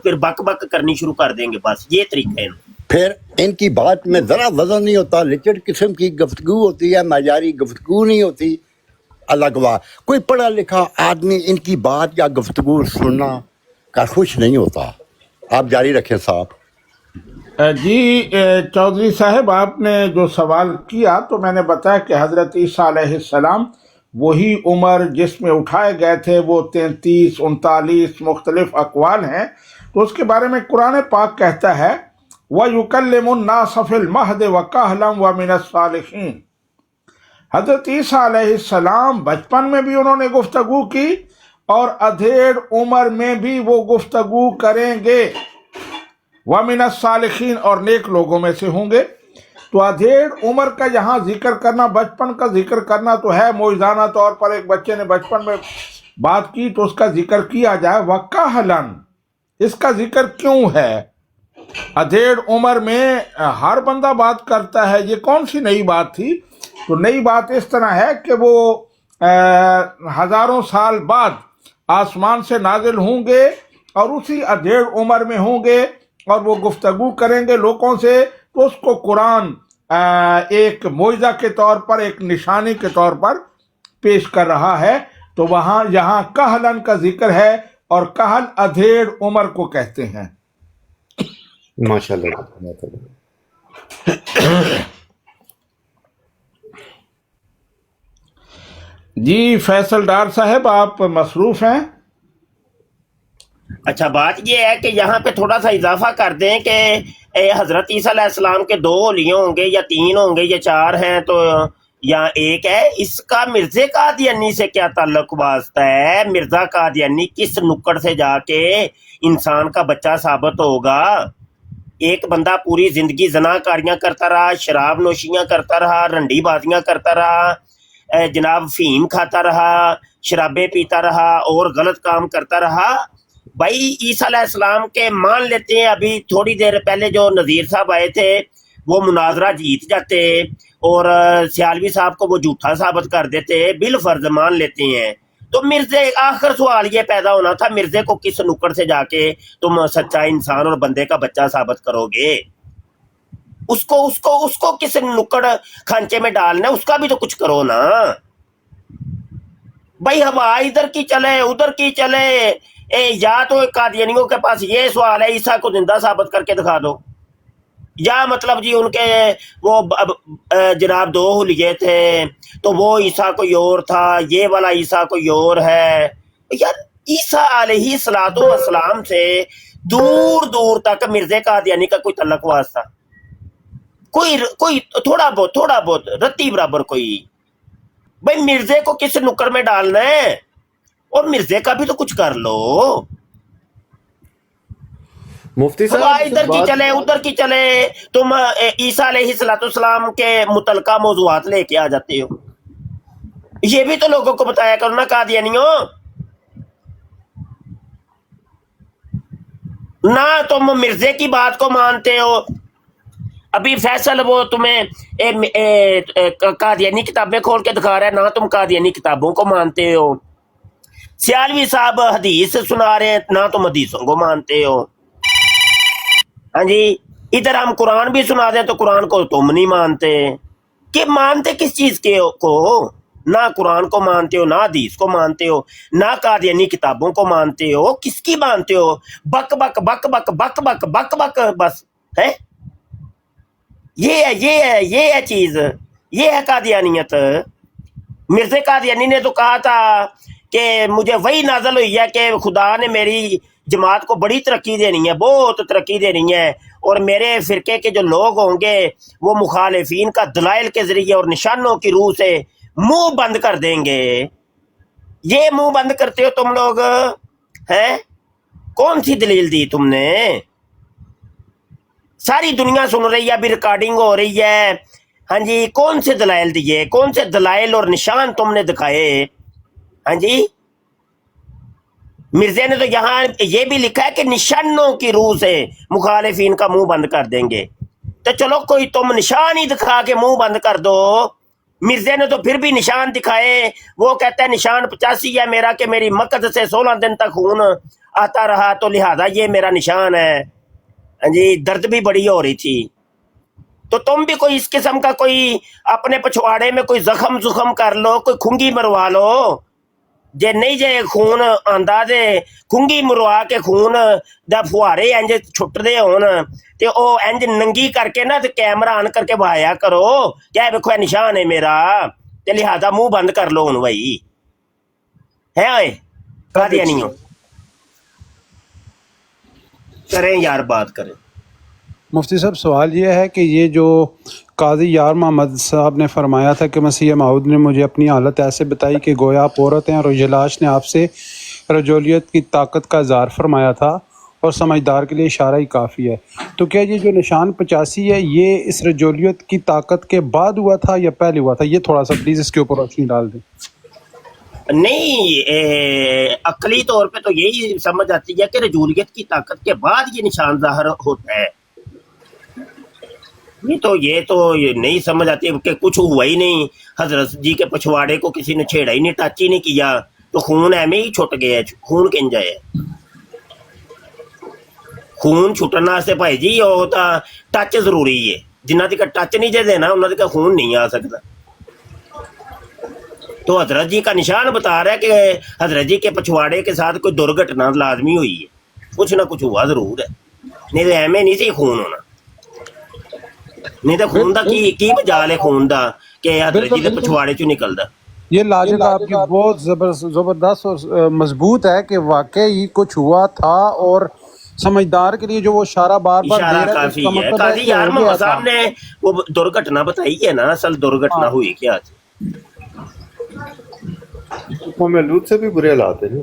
پھر بک بک کرنی شروع کر دیں گے، بس یہ طریقہ ہے۔ پھر ان کی بات میں ذرا وزن نہیں ہوتا، لچڑ قسم کی گفتگو ہوتی ہے، معیاری گفتگو نہیں ہوتی۔ اللہ گواہ کوئی پڑھا لکھا آدمی ان کی بات یا گفتگو سننا کا خوش نہیں ہوتا۔ آپ جاری رکھیں صاحب۔ جی چودھری صاحب آپ نے جو سوال کیا تو میں نے بتایا کہ حضرت عیسیٰ علیہ السلام وہی عمر جس میں اٹھائے گئے تھے، وہ 33 39 مختلف اقوال ہیں۔ تو اس کے بارے میں قرآن پاک کہتا ہے وَيُكَلِّمُ النَّاسَ فِي الْمَهْدِ وَكَهْلًا وَمِنَ الصَّالِحِينَ۔ حضرت عیسیٰ علیہ السلام بچپن میں بھی انہوں نے گفتگو کی اور ادھیڑ عمر میں بھی وہ گفتگو کریں گے، وَمِنَ الصَّالِحِينَ اور نیک لوگوں میں سے ہوں گے۔ تو ادھیڑ عمر کا یہاں ذکر کرنا، بچپن کا ذکر کرنا تو ہے موجزانہ طور پر، ایک بچے نے بچپن میں بات کی تو اس کا ذکر کیا جائے۔ وَكَهْلًا اس کا ذکر کیوں ہے؟ ادھیڑ عمر میں ہر بندہ بات کرتا ہے، یہ کون سی نئی بات تھی؟ تو نئی بات اس طرح ہے کہ وہ ہزاروں سال بعد آسمان سے نازل ہوں گے اور اسی ادھیڑ عمر میں ہوں گے اور وہ گفتگو کریں گے لوگوں سے۔ تو اس کو قرآن ایک معجزہ کے طور پر، ایک نشانی کے طور پر پیش کر رہا ہے۔ تو وہاں یہاں کہلن کا ذکر ہے، اور کہل ادھیڑ عمر کو کہتے ہیں۔ ماشاءاللہ۔ جی فیصل ڈار صاحب آپ مصروف ہیں؟ اچھا بات یہ ہے کہ یہاں پہ تھوڑا سا اضافہ کر دیں کہ حضرت عیسیٰ علیہ السلام کے 2 اولیے ہوں گے یا 3 ہوں گے یا 4 ہیں تو یا 1 ہے، اس کا مرزا قادیانی سے کیا تعلق واسطہ ہے؟ مرزا قادیانی کس نکڑ سے جا کے انسان کا بچہ ثابت ہوگا؟ ایک بندہ پوری زندگی زناکاریاں کرتا رہا، شراب نوشیاں کرتا رہا، رنڈی بازیاں کرتا رہا، جناب فہیم کھاتا رہا، شرابیں پیتا رہا اور غلط کام کرتا رہا، بھائی عیسیٰ علیہ السلام کے مان لیتے ہیں. ابھی تھوڑی دیر پہلے جو نذیر صاحب آئے تھے وہ مناظرہ جیت جاتے اور سیالوی صاحب کو وہ جھوٹا ثابت کر دیتے، بالفرض مان لیتے ہیں. تو مرزے آخر سوال یہ پیدا ہونا تھا، مرزے کو کس نکڑ سے جا کے تم سچا انسان اور بندے کا بچہ ثابت کرو گے؟ اس کو کس نکڑ کھانچے میں ڈالنا ہے، اس کا بھی تو کچھ کرو نا بھائی. ہوا ادھر کی چلے ادھر کی چلے، یا تو قادیانیوں کے پاس یہ سوال ہے عیسیٰ کو زندہ ثابت کر کے دکھا دو، یا مطلب جی ان کے وہ جناب 2 حلیے تھے تو وہ عیسیٰ کوئی اور تھا، یہ والا عیسیٰ کوئی اور ہے. یار عیسیٰ علیہ الصلوۃ والسلام سے دور دور تک مرزے قادیانی کا کوئی تعلق واسطہ کوئی تھوڑا بہت رتی برابر کوئی. بھائی مرزے کو کس نکڑ میں ڈالنا ہے، اور مرزے کا بھی تو کچھ کر لو. مفتی ہوا صاحب ادھر کی چلے ادھر کی چلے، تم عیسیٰ علیہ السلام کے متعلقہ موضوعات لے کے آ جاتے ہو. یہ بھی تو لوگوں کو بتایا کرو نا قادیانیوں. نہ تم مرزے کی بات کو مانتے ہو. ابھی فیصل وہ تمہیں قادیانی کتابیں کھول کے دکھا رہا ہے، نہ تم قادیانی کتابوں کو مانتے ہو. سیالوی صاحب حدیث سنا رہے ہیں، نہ تم حدیثوں کو مانتے ہو. ہاں جی ادھر ہم قرآن بھی سنا دیں تو قرآن کو تم نہیں مانتے. کہ مانتے کس چیز کے کو؟ نہ قرآن کو مانتے ہو، نہ حدیث کو مانتے ہو، نہ قادیانی کتابوں کو مانتے ہو. کس کی مانتے ہو؟ بک بک بک بک بک بک بک بک بس ہے. یہ ہے چیز، یہ ہے قادیانیت. مرزا قادیانی نے تو کہا تھا کہ مجھے وہی نازل ہوئی ہے کہ خدا نے میری جماعت کو بڑی ترقی دینی ہے، بہت ترقی دینی ہے، اور میرے فرقے کے جو لوگ ہوں گے وہ مخالفین کا دلائل کے ذریعے اور نشانوں کی روح سے منہ بند کر دیں گے. یہ منہ بند کرتے ہو تم لوگ ہیں؟ کون سی دلیل دی تم نے؟ ساری دنیا سن رہی ہے، ابھی ریکارڈنگ ہو رہی ہے. ہاں جی کون سے دلائل دیے، کون سے دلائل اور نشان تم نے دکھائے؟ ہاں جی مرزا نے تو یہاں یہ بھی لکھا ہے کہ نشانوں کی روح سے مخالفین کا منہ بند کر دیں گے. تو چلو کوئی تم نشان ہی دکھا کے منہ بند کر دو. مرزا نے تو پھر بھی نشان دکھائے. وہ کہتا ہے نشان 85 ہے میرا کہ میری مقد سے 16 دن تک خون آتا رہا، تو لہذا یہ میرا نشان ہے. ہاں جی درد بھی بڑی ہو رہی تھی. تو تم بھی کوئی اس قسم کا کوئی اپنے پچھواڑے میں کوئی زخم کر لو، کوئی کھنگی مروا لو. جے نہیں جے خون آندا دے کھنگی مروا کے خون دا فوارے انج چھٹدے ہون تے او انج ننگی کر کے نا تے کیمرہ آن کر کے بہایا کرو کہ دیکھو یہ نشان ہے میرا، تے لہذا منہ بند کر لو ہن بھائی. ہے اوئے قادیانیوں کریں یار بات کریں. مفتی صاحب سوال یہ ہے کہ یہ جو قاضی یار محمد صاحب نے فرمایا تھا کہ مسیح موعود نے مجھے اپنی حالت ایسے بتائی کہ گویا آپ عورت ہیں، اور جلاش نے آپ سے رجولیت کی طاقت کا اظہار فرمایا تھا اور سمجھدار کے لیے اشارہ ہی کافی ہے، تو کیا یہ جو نشان 85 ہے یہ اس رجولیت کی طاقت کے بعد ہوا تھا یا پہلے ہوا تھا؟ یہ تھوڑا سا پلیز اس کے اوپر روشنی ڈال دیں. نہیں عقلی طور پہ تو یہی سمجھ آتی ہے کہ رجولیت کی طاقت کے بعد یہ نشان ظاہر ہوتا ہے. یہ تو نہیں سمجھ آتی کہ کچھ ہوا ہی نہیں، حضرت جی کے پچھواڑے کو کسی نے چھیڑا ہی نہیں، ٹچ ہی نہیں کیا، تو خون ایویں ہی چھٹ گیا. خون کنج ہے خون چھٹنا سے بھائی جی وہ ہوتا ٹچ ضروری ہے. جنہ تک ٹچ نہیں جے دینا انہوں تک خون نہیں آ سکتا. تو حضرت جی کا نشان بتا رہا ہے کہ حضرت جی کے پچھواڑے کے ساتھ کوئی درگھٹنا لازمی ہوئی ہے، کچھ نہ کچھ ہوا ضرور ہے. نہیں تو ایویں نہیں سی خون ہونا. نہیں تو خون دا کی مجال ہے خون دا کہ حضرت جی کے پچھواڑے چوں نکلدا. یہ لاجک آپ کی بہت زبردست اور مضبوط ہے کہ واقعی کچھ ہوا تھا، اور سمجھدار کے لیے جو وہ اشارہ بار بار دے رہا ہے اس کا مطلب ہے قاضی یار محمد صاحب نے وہ درگھٹنا بتائی ہے نا، اصل درگھٹنا ہوئی کیا تھی. قوم لوط سے بھی برے حالات ہیں.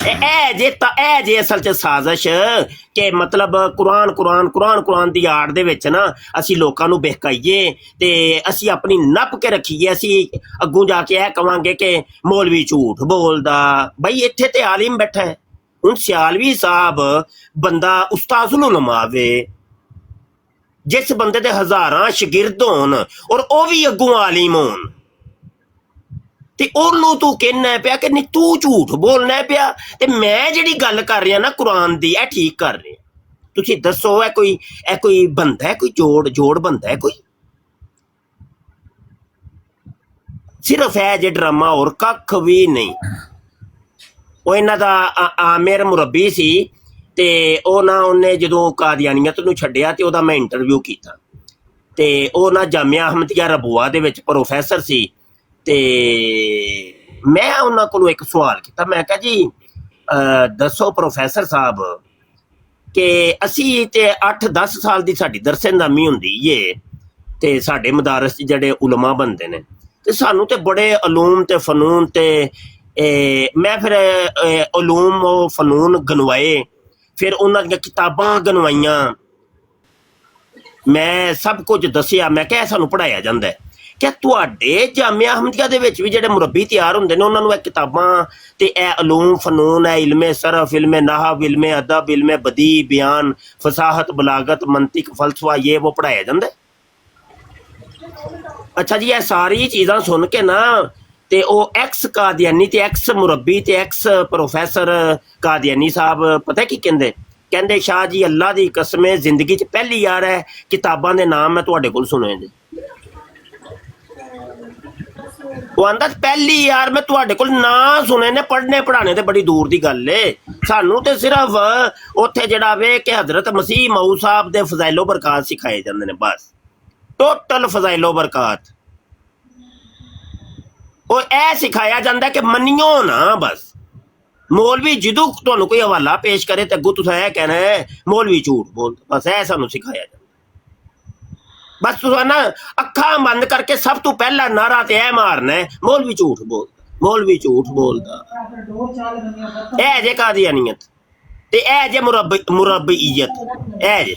ਇਹ ਜੇ ਅਸਲ 'ਚ ਸਾਜ਼ਿਸ਼ ਕਿ ਮਤਲਬ ਕੁਰਾਨ ਦੀ ਆੜ ਦੇ ਵਿੱਚ ਨਾ ਅਸੀਂ ਲੋਕਾਂ ਨੂੰ ਬਹਿਕਾਈਏ ਤੇ ਅਸੀਂ ਆਪਣੀ ਨੱਪ ਕੇ ਰੱਖੀਏ, ਅਸੀਂ ਅੱਗੋਂ ਜਾ ਕੇ ਇਹ ਕਵਾਂਗੇ ਕਿ ਮੌਲਵੀ ਝੂਠ ਬੋਲਦਾ। ਬਈ ਇੱਥੇ ਤੇ ਆਲਿਮ ਬੈਠਾ ਹੈ। ਹੁਣ ਸਿਆਲਵੀ ਸਾਹਿਬ ਬੰਦਾ ਉਸਤਾਜ਼ੁਲ ਉਲਮਾ ਵੇ, ਜਿਸ ਬੰਦੇ ਦੇ ਹਜ਼ਾਰਾਂ ਸ਼ਾਗਿਰਦ ਹੋਣ ਔਰ ਉਹ ਵੀ ਅੱਗੋਂ ਆਲਿਮ ਹੋਣ, ਤੇ ਉਹਨੂੰ ਤੂੰ ਕਹਿਣਾ ਪਿਆ ਕਿ ਨਹੀਂ ਤੂੰ ਝੂਠ ਬੋਲਣਾ ਪਿਆ, ਤੇ ਮੈਂ ਜਿਹੜੀ ਗੱਲ ਕਰ ਰਿਹਾ ਨਾ ਕੁਰਾਨ ਦੀ ਇਹ ਠੀਕ ਕਰ ਰਿਹਾ। ਤੁਸੀਂ ਦੱਸੋ ਇਹ ਕੋਈ ਬੰਦਾ ਹੈ, ਕੋਈ ਜੋੜ ਬੰਦਾ ਹੈ ਕੋਈ? ਸਿਰਫ ਇਹ ਜੇ ਡਰਾਮਾ ਹੋਰ ਕੱਖ ਵੀ ਨਹੀਂ। ਉਹ ਇਹਨਾਂ ਦਾ ਆਮਿਰ ਮੁਰੱਬੀ ਸੀ ਤੇ ਉਹ ਨਾ ਉਹਨੇ ਜਦੋਂ ਕਾਦੀਆਨੀਅਤ ਨੂੰ ਛੱਡਿਆ ਤੇ ਉਹਦਾ ਮੈਂ ਇੰਟਰਵਿਊ ਕੀਤਾ ਤੇ ਉਹ ਨਾ ਜਾਮੀਆ ਅਹਮਦੀਆ ਰਬੂਆ ਦੇ ਵਿੱਚ ਪ੍ਰੋਫੈਸਰ ਸੀ। ਤੇ ਮੈਂ ਉਹਨਾਂ ਕੋਲੋਂ ਇੱਕ ਸਵਾਲ ਕੀਤਾ, ਮੈਂ ਕਿਹਾ ਜੀ ਦੱਸੋ ਪ੍ਰੋਫੈਸਰ ਸਾਹਿਬ ਕਿ ਅਸੀਂ ਤੇ 8-10 ਸਾਲ ਦੀ ਸਾਡੀ ਦਰਸੇਂਦਾਮੀ ਹੁੰਦੀ ਏ ਤੇ ਸਾਡੇ ਮਦਾਰਸ 'ਚ ਜਿਹੜੇ ਉਲਮਾ ਬਣਦੇ ਨੇ ਤੇ ਸਾਨੂੰ ਤੇ ਬੜੇ ਉਲੂਮ ਤੇ ਫਨੂਨ ਤੇ ਮੈਂ ਫਿਰ ਉਲੂਮ ਉਹ ਫਨੂਨ ਗਨਵਾਏ, ਫਿਰ ਉਹਨਾਂ ਦੀਆਂ ਕਿਤਾਬਾਂ ਗਨਵਾਈਆਂ, ਮੈਂ ਸਭ ਕੁਝ ਦੱਸਿਆ। ਮੈਂ ਕਿਹਾ ਸਾਨੂੰ ਪੜ੍ਹਾਇਆ ਜਾਂਦਾ ਹੈ ਕਿ ਤੁਹਾਡੇ ਜਾਮੀਆ ਅਹਮਦੀਆ ਦੇ ਵਿੱਚ ਵੀ ਜਿਹੜੇ ਮੁਰੱਬੀ ਤਿਆਰ ਹੁੰਦੇ ਨੇ ਉਹਨਾਂ ਨੂੰ ਇਹ ਕਿਤਾਬਾਂ ਤੇ ਇਹ ਉਲੂਮ ਫਨੂਨ ਹੈ, ਇਲਮੇ ਸਰਫ, ਇਲਮੇ ਨਹਵ, ਇਲਮੇ ਅਦਬ, ਇਲਮੇ ਬਦੀ, ਬਿਆਨ, ਫਸਾਹਤ, ਬਲਾਗਤ, ਮੰਤਿਕ, ਫਲਸਫਾ ਇਹ ਉਹ ਪੜ੍ਹਾਇਆ ਜਾਂਦਾ। ਅੱਛਾ ਜੀ, ਇਹ ਸਾਰੀ ਚੀਜ਼ਾਂ ਸੁਣ ਕੇ ਨਾ ਤੇ ਉਹ ਐਕਸ ਕਾਦੀਆਨੀ ਤੇ ਐਕਸ ਮੁਰੱਬੀ ਤੇ ਐਕਸ ਪ੍ਰੋਫੈਸਰ ਕਾਦੀਆਨੀ ਸਾਹਿਬ ਪਤਾ ਕੀ ਕਹਿੰਦੇ ਸ਼ਾਹ ਜੀ ਅੱਲਾ ਦੀ ਕਸਮ ਹੈ ਜ਼ਿੰਦਗੀ 'ਚ ਪਹਿਲੀ ਵਾਰ ਹੈ ਕਿਤਾਬਾਂ ਦੇ ਨਾਮ ਮੈਂ ਤੁਹਾਡੇ ਕੋਲ ਸੁਣੇ ਨੇ। ਉਹ ਆਂਦਾ ਪਹਿਲੀ ਵਾਰ ਮੈਂ ਤੁਹਾਡੇ ਕੋਲ ਨਾ ਸੁਣੇ ਨੇ, ਪੜ੍ਹਨੇ ਪੜ੍ਹਾਣੇ ਤੇ ਬੜੀ ਦੂਰ ਦੀ ਗੱਲ ਏ। ਸਾਨੂੰ ਤੇ ਸਿਰਫ ਉੱਥੇ ਜਿਹੜਾ ਵੇ ਕਿ ਹਜ਼ਰਤ ਮਸੀਹ ਮਊ ਸਾਹਿਬ ਦੇ ਫਜ਼ਾਇਲੋ ਬਰਕਾਤ ਸਿਖਾਏ ਜਾਂਦੇ ਨੇ, ਬਸ ਟੋਟਲ ਫਜ਼ਾਇਲੋ ਬਰਕਾਤ। ਉਹ ਇਹ ਸਿਖਾਇਆ ਜਾਂਦਾ ਕਿ ਮੰਨਿਓ ਨਾ ਬਸ। ਮੌਲਵੀ ਜਦੋਂ ਤੁਹਾਨੂੰ ਕੋਈ ਹਵਾਲਾ ਪੇਸ਼ ਕਰੇ ਤੇ ਅੱਗੋਂ ਤੁਸੀਂ ਇਹ ਕਹਿਣਾ ਹੈ ਮੌਲਵੀ ਝੂਠ ਬੋਲਦਾ, ਬਸ ਇਹ ਸਾਨੂੰ ਸਿਖਾਇਆ ਜਾਂਦਾ। ਬਸ ਤੁਸੀਂ ਨਾ ਅੱਖਾਂ ਬੰਦ ਕਰਕੇ ਸਭ ਤੋਂ ਪਹਿਲਾ ਨਾਰਾ ਤੇ ਇਹ ਮਾਰਨਾ ਹੈ ਮੌਲਵੀ ਝੂਠ ਬੋਲਦਾ, ਮੌਲਵੀ ਝੂਠ ਬੋਲਦਾ। ਇਹ ਜੇ ਕਾਦੀਆਨੀਅਤ ਤੇ ਇਹ ਜੇ ਮੁਰੱਬੀਅਤ ਇਹ ਜੇ।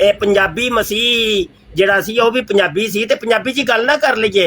ਇਹ ਪੰਜਾਬੀ ਮਸੀਹ ਜਿਹੜਾ ਸੀ ਉਹ ਵੀ ਪੰਜਾਬੀ ਸੀ, ਤੇ ਪੰਜਾਬੀ 'ਚ ਗੱਲ ਨਾ ਕਰ ਲਈਏ।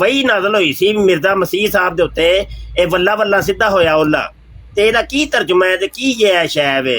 ਵਹੀ ਨਾਜ਼ਲ ਹੋਈ ਸੀ ਮਿਰਜ਼ਾ ਮਸੀਹ ਸਾਹਿਬ ਦੇ ਉੱਤੇ, ਇਹ ਵੱਲਾ ਵੱਲਾ ਸਿੱਧਾ ਹੋਇਆ ਉੱਲਾ, ਤੇ ਇਹਦਾ ਕੀ ਤਰਜਮਾ ਹੈ ਤੇ ਕੀ ਇਹ ਸ਼ੈ ਵੇ?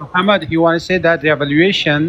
Muhammad, he wants to say that the evaluation.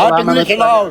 Not English allowed.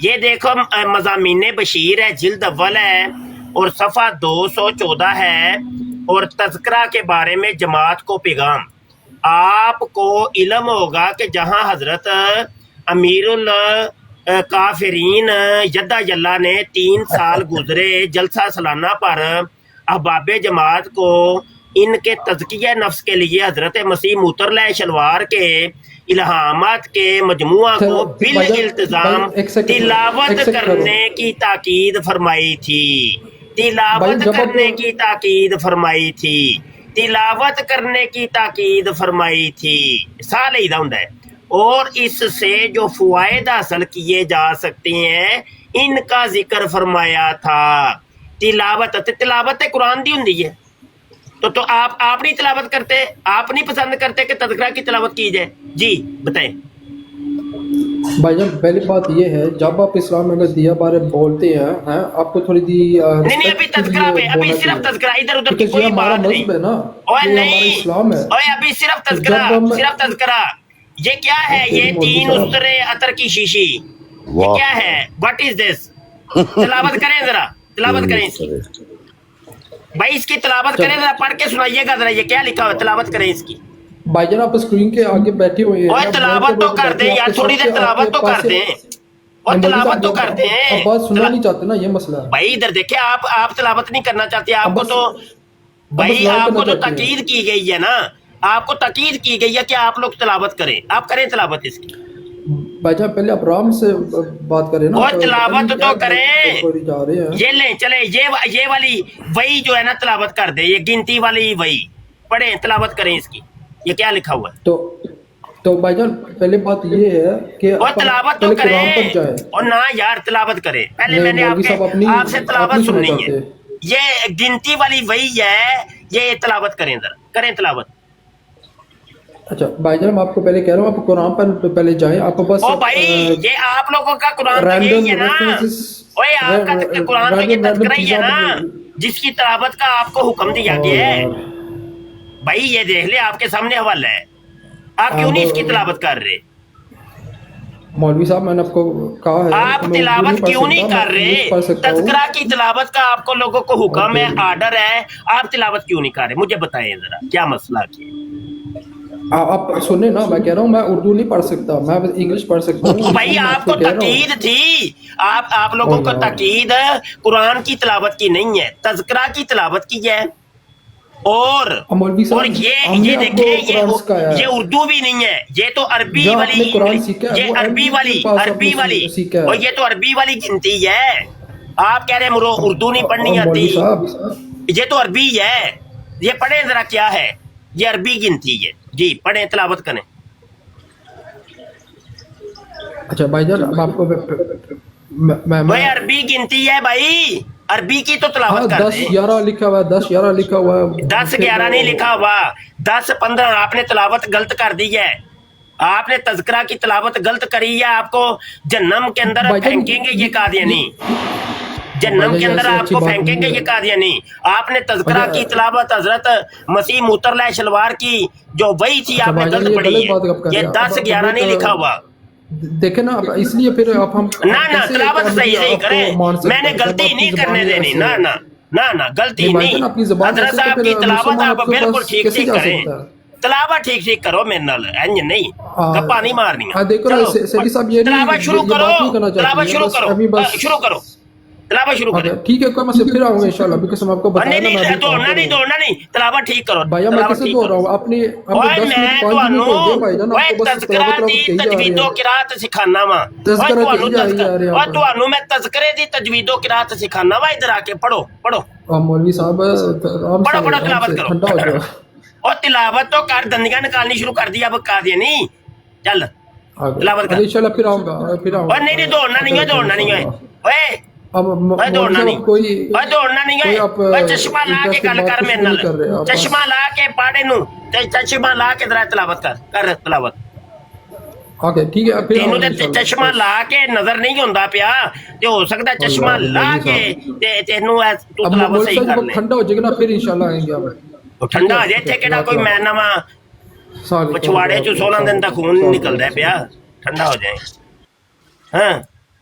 یہ دیکھو مضامین بشیر ہے، جلد اول ہے اور صفحہ 214 ہے، اور تذکرہ کے بارے میں جماعت کو پیغام۔ آپ کو علم ہوگا کہ جہاں حضرت امیر الکافرین یدہ اللہ نے 3 سال گزرے جلسہ سالانہ پر احباب جماعت کو ان کے تزکیہ نفس کے لیے حضرت مسیح موتر شلوار کے الہامات کے مجموعہ کو بالالتزام تلاوت کرنے کی تاکید فرمائی تھی، تلاوت کرنے کی تاکید فرمائی تھی، تلاوت کرنے کی تاکید فرمائی تھی۔ سا لئیدہ ہوں ہے، اور اس سے جو فوائد حاصل کیے جا سکتے ہیں ان کا ذکر فرمایا تھا۔ تلاوت قرآن دی ہوندی ہے، تو آپ نہیں تلاوت کرتے، آپ نہیں پسند کرتے کہ تذکرہ کی تلاوت کی جائے؟ جی بتائیں۔ بھائی جان پہلی بات یہ ہے، جب آپ اسلام میں دیا بارے بولتے ہیں آپ کو تھوڑی دی نہیں ابھی تذکرہ پہ، ابھی صرف تذکرہ، ادھر ادھر کی کوئی بات نہیں۔ اوے نہیں، اوے ابھی صرف تذکرہ، صرف تذکرہ۔ یہ کیا ہے؟ یہ 3 استرے عطر کی شیشی، یہ کیا ہے؟ واٹ از دس؟ تلاوت کریں ذرا، تلاوت کریں اس کی بھائی، اس کی تلاوت کریں ذرا، پڑھ کے سنائیے گا ذرا، یہ کیا لکھا ہوا ہے؟ تلاوت کریں اس کی۔ بھائی جان آپ اسکرین کے آگے بیٹھے ہوئے ہیں، اوہ تلاوت تو کر دیں یار، تھوڑی دیر تلاوت تو کر دیں، اور تلاوت تو کر دیں۔ آپ بات سننا نہیں چاہتے نا، یہ مسئلہ ہے بھائی ادھر دیکھیں، آپ تلاوت نہیں کرنا چاہتے، آپ کو تو بھائی آپ کو تو تاکید کی گئی ہے نا، آپ کو تاکید کی گئی ہے کہ آپ لوگ تلاوت کریں، آپ کریں تلاوت اس کی۔ بھائی جان پہلے آپ آرام سے بات کریں نا، وہ تلاوت تو کریں، جا رہے ہیں۔ یہ لیں چلے، یہ والی وہی جو ہے نا تلاوت کر دیں، یہ گنتی والی وہی پڑھیں، تلاوت کریں اس کی۔ یہ کیا لکھا ہوا ہے؟ تو بھائی جان پہلے بات یہ ہے کہ اور تلاوت تو کریں، اور نہ یار تلاوت کریں، پہلے میں نے آپ سے تلاوت سننی ہے، یہ گنتی والی وہی ہے، یہ تلاوت کریں ذرا، کریں تلاوت۔ اچھا بھائی جان میں آپ کو پہلے کہہ رہا ہوں، آپ قرآن پر پہلے جائیں، آپ بس او بھائی یہ آپ لوگوں کا قرآن تو یہی ہے نا، اوے آپ کا قرآن تو یہ تذکرہ ہی ہے نا جس کی تلاوت کا آپ کو حکم دیا گیا ہے۔ بھائی یہ دیکھ لیں، آپ کے سامنے حوالہ ہے، آپ کیوں نہیں اس کی تلاوت کر رہے؟ مولوی صاحب میں نے آپ کو کہا ہے آپ تلاوت کیوں نہیں کر رہے؟ تذکرہ کی تلاوت کا آپ کو لوگوں کو حکم ہے، آرڈر ہے، آپ تلاوت کیوں نہیں کر رہے؟ مجھے بتائیں ذرا کیا مسئلہ کیا؟ آپ سنیں نا، میں کہہ رہا ہوں میں اردو نہیں پڑھ سکتا، میں انگلش پڑھ سکتا ہوں۔ بھائی آپ کو تاکید تھی، آپ لوگوں کو تاکید قرآن کی تلاوت کی نہیں ہے، تذکرہ کی تلاوت کی ہے۔ اور یہ دیکھیں، یہ اردو بھی نہیں ہے، یہ تو عربی والی، یہ عربی والی، اور یہ تو عربی والی گنتی ہے۔ آپ کہہ رہے ہیں مرو اردو نہیں پڑھنی آتی، یہ تو عربی ہے، یہ پڑھیں ذرا کیا ہے، یہ عربی گنتی ہے۔ جی پڑھیں، تلاوت کریں۔ اچھا بھائی جان آپ کو بھائی عربی گنتی ہے بھائی، عربی کی تو تلاوت کر دیں۔ 10-11 لکھا ہوا ہے، 10-11 لکھا ہوا ہے، 10-11 نہیں لکھا ہوا، 10-15 آپ نے تلاوت غلط کر دی ہے، آپ نے تذکرہ کی تلاوت غلط کری ہے، آپ کو جہنم کے اندر پھینکیں گے یہ قادیانی، جہنم کے اندر آپ کو پھینکیں گے یہ قادیانی۔ آپ نے تذکرہ کی تلاوت حضرت مسیح موتر شلوار کی جو وہی تھی آپ نے غلط پڑھی ہے، یہ 10-11 نہیں لکھا ہوا۔ دیکھیں نا اس لیے پھر آپ ہم نہ تلاوت صحیح کریں، میں نے غلطی نہیں کرنے دینی، نہ غلطی نہیں، حضرت صاحب کی تلاوت آپ بالکل ٹھیک کریں، تلاوت ٹھیک کرو، میرے نال انج نہیں گپا نہیں مارنی، تلاوت شروع کرو، تلاوت شروع کرو، تلاوت شروع کریں۔ ٹھیک ہے، کوئی مسئلہ پھر آؤں گا انشاءاللہ، بیکاز ہم آپ کو بتایا نا، دوڑنا نہیں، تلاوت ٹھیک کرو۔ بھائی میں کیسے دوڑ رہا ہوں؟ اپنی تذکرہ دی تجوید و قرات سکھانا وا، میں تذکرے دی تجوید و قرات سکھانا وا، ادھر آ کے پڑھو مولوی صاحب، پڑھو تلاوت کرو، اور تلاوت تو کر، دندیاں نکالنی شروع کر دی اب قادیانی، چل تلاوت کر انشاءاللہ، پھر آؤں گا۔ نہیں دوڑنا نہیں ہے، دوڑنا نہیں ہے، چشمہ لا کے گل کر میرے نال، چشمہ لا کے پاڑے نو، چشمہ لا کے ذرا تلاوت کر تلاوت۔ ٹھیک ہے، تینوں تے چشمہ لا کے نظر نہیں ہوندا پیا، تے ہو سکتا چشمہ لا کے تینوں تو تلاوت صحیح کر لے۔ ٹھنڈا ہو جائے گا نا، پھر انشاءاللہ آئیں گے آپ۔ ٹھنڈا ہو جائے تھے کہڑا کوئی میں نواں پچھواڑے چ 16 دن تک خون نکلدا پیا، ٹھنڈا ہو جائے۔ ہاں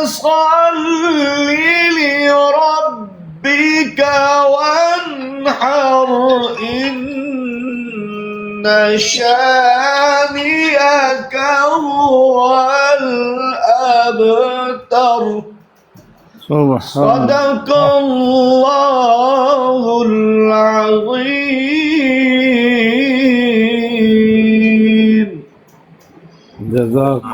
فصل لربك وانحر إن شانئك هو الأبتر صدق الله العظيم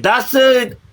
10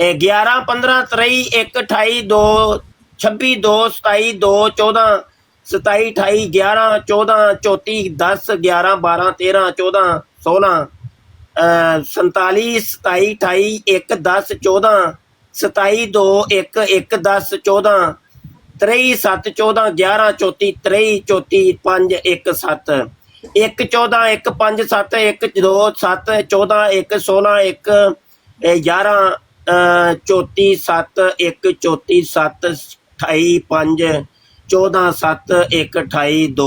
11 15 23 1 28 2 26 2 27 2 14 27 28 11 14 34 10 11 12 13 14 16 47 27 28 1 10 14 27 2 1 1 10 14 23 7 14 11 34 23 34 5 1 7 1 14 1 5 7 1 2 7 14 1 16 1 11 34 7 1 34 7 28 5 14 7 1 28 2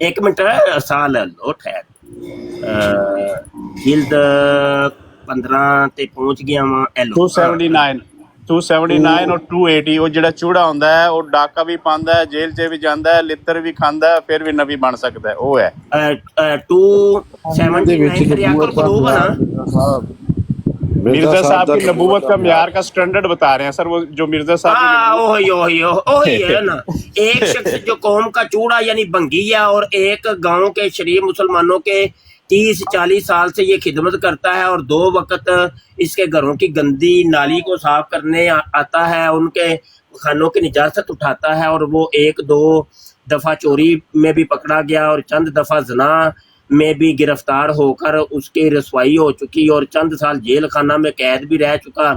ایک منٹ سال لو ٹھہر جلد 15 تے پہنچ گیا وا 279 279 اور 280 وہ جڑا چوڑا ہوندا ہے وہ ڈاکا بھی پاندا ہے جیل چ بھی جاندا ہے لتر بھی کھاندا ہے پھر بھی نبی بن سکدا ہے وہ ہے 279 ریاض القلوب ہے نا مرزا صاحب کی نبوت کا معیار کا سٹینڈرڈ بتا رہے ہیں سر وہ جو مرزا صاحب کی وہی ہے نا ایک شخص جو قوم کا چوڑا یعنی بنگیا اور ایک گاؤں کے شریف مسلمانوں کے 30-40 سال سے یہ خدمت کرتا ہے اور 2 وقت اس کے گھروں کی گندی نالی کو صاف کرنے آتا ہے ان کے خانوں کی نجاست اٹھاتا ہے اور وہ 1-2 دفعہ چوری میں بھی پکڑا گیا اور چند دفعہ زنا میں بھی گرفتار ہو کر اس کی رسوائی ہو چکی اور چند سال جیل خانہ میں قید بھی رہ چکا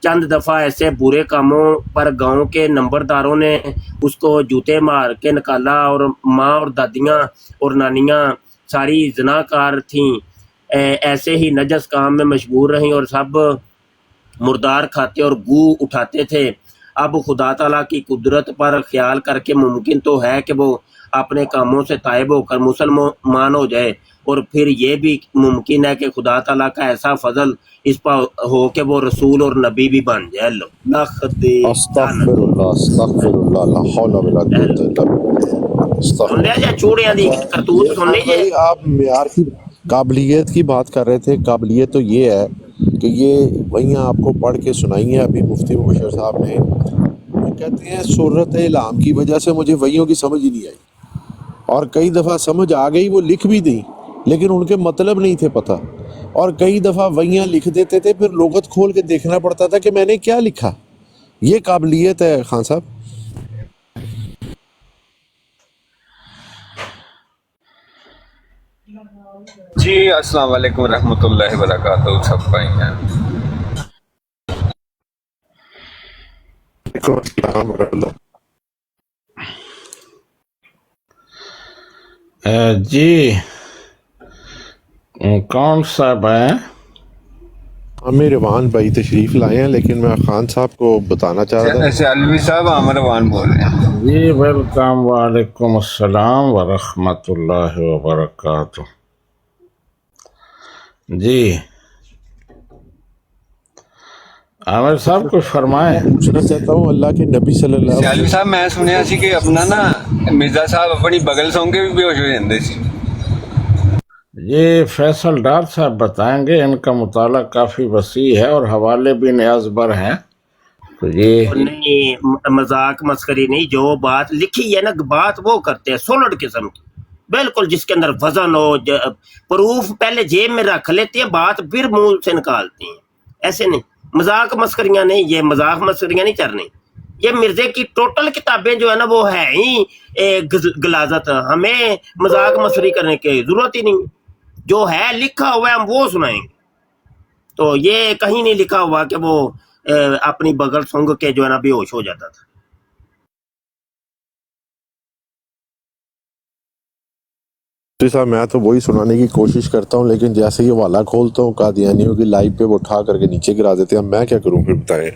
چند دفعہ ایسے برے کاموں پر گاؤں کے نمبرداروں نے اس کو جوتے مار کے نکالا اور ماں اور دادیاں اور نانیاں ساری زناکار تھیں ایسے ہی نجس کام میں مشغول رہیں اور سب مردار کھاتے اور گو اٹھاتے تھے اب خدا تعالیٰ کی قدرت پر خیال کر کے ممکن تو ہے کہ وہ اپنے کاموں سے تائب ہو کر مسلمان ہو جائے اور پھر یہ بھی ممکن ہے کہ خدا تعالیٰ کا ایسا فضل اس پر ہو کہ وہ رسول اور نبی بھی بن جائے استغفر اللہ لا حول ولا قوت الا باللہ چوڑیاں دی کرتوت سن لیجیے آپ معیار کی قابلیت کی بات کر رہے تھے قابلیت تو یہ ہے کہ یہ وہیاں آپ کو پڑھ کے سنائی ہیں ابھی مفتی مبشر صاحب نے وہ کہتے ہیں سورت العام کی وجہ سے مجھے وہیوں کی سمجھ ہی نہیں آئی اور کئی دفعہ سمجھ آ گئی وہ لکھ بھی دیں لیکن ان کے مطلب نہیں تھے پتہ اور کئی دفعہ وہیاں لکھ دیتے تھے پھر لغت کھول کے دیکھنا پڑتا تھا کہ میں نے کیا لکھا یہ قابلیت ہے خان صاحب جی السلام علیکم ورحمۃ اللہ وبرکاتہ سب بھائی ہیں جی کون صاحب ہیں ہمیں روان بھائی تشریف لائے ہیں لیکن میں خان صاحب کو بتانا چاہ رہا تھا سیالوی صاحب ہم روان بول رہے ہیں جی ویلکم وعلیکم السلام ورحمۃ اللہ وبرکاتہ جی عامر صاحب کچھ فرمائیں پوچھنا چاہتا ہوں اللہ کے نبی صلی اللہ علیہ سیالوی صاحب میں سنیا سی کہ اپنا نا مرزا صاحب اپنی بغل سونگ کے بھی بے ہوش ہو جاندے سی یہ فیصل ڈار صاحب بتائیں گے ان کا مطالعہ کافی وسیع ہے اور حوالے بھی نیاز بر ہیں تو یہ نہیں مذاق مسخری نہیں جو بات لکھی ہے نا بات وہ کرتے ہیں سولڈ قسم کی بالکل جس کے اندر وزن ہو پروف پہلے جیب میں رکھ لیتے ہیں بات پھر منہ سے نکالتے ہیں ایسے نہیں مذاق مسخریاں نہیں یہ مذاق مسخریاں نہیں چل رہی یہ مرزے کی ٹوٹل کتابیں جو ہے نا وہ ہے ہی غلاظت ہمیں مذاق مسخری کرنے کی ضرورت ہی نہیں جو ہے لکھا ہوا ہے ہم وہ سنائیں گے تو یہ کہیں نہیں لکھا ہوا کہ وہ اپنی بغل سونگ کے جو ہے نا بے ہوش ہو جاتا تھا صاحب میں تو وہی سنانے کی کوشش کرتا ہوں لیکن جیسے یہ والا کھولتا ہوں قادیانیوں کی لائیو پہ وہ اٹھا کر کے نیچے گرا دیتے ہیں میں کیا کروں پھر بتائیں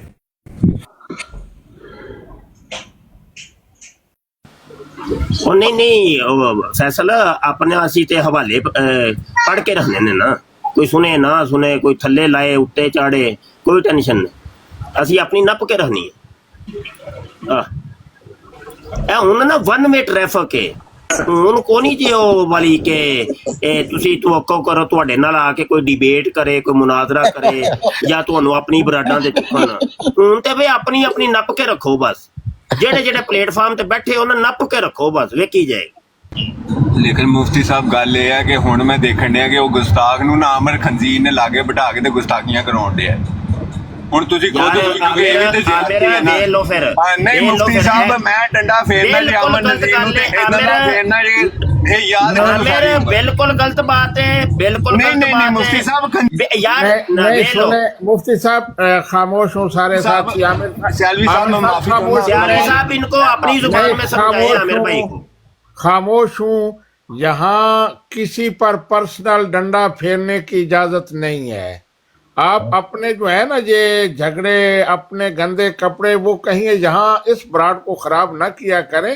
نہیں فیصل اپنے اسی تے حوالے پڑھ کے رکھنے نے نا کوئی سنے نہ سنے کوئی تھلے لائے اٹھے چاڑے کوئی ٹینشن نہیں اسی اپنی نپ کے رکھنی ہے ہوں نا ون وے ٹریفک ہے ہوں کو نہیں جی وہ والی کہ تسی توقع کرو تواڈے نال آ کے کوئی ڈیبیٹ کرے کوئی مناظرہ کرے یا تانوں اپنی براڈاں دے چکن ہوں تے بھئی اپنی اپنی نپ کے رکھو بس جڑے جڑے پلیٹ فارم تے بیٹھے انہاں نپ کے رکھو بس ویکھی جائے لیکن مفتی صاحب گل یہ ہے کہ ہن میں دیکھن ڈیا کہ وہ گستاخ نو نا عامر خنزیر نے لاگے بٹھا کے تے گستاخیاں کراون ڈیا ہن تسی خود دے لو پھر نہیں مفتی صاحب میں ڈنڈا پھیرنا جی عامر نذیر نو تے اتنا پھیرنا جی یہ یاد رکھو بالکل غلط بات ہے بالکل نہیں مفتی صاحب یار نہیں سنے مفتی صاحب خاموش ہوں سارے ساتھی سیالوی صاحب میں معافی صاحب ان کو اپنی زبان میں سمجھائیں عامر بھائی کو خاموش ہوں یہاں کسی پر پرسنل ڈنڈا پھیرنے کی اجازت نہیں ہے آپ اپنے جو ہے نا یہ جھگڑے اپنے گندے کپڑے وہ کہیں یہاں اس براڈ کو خراب نہ کیا کریں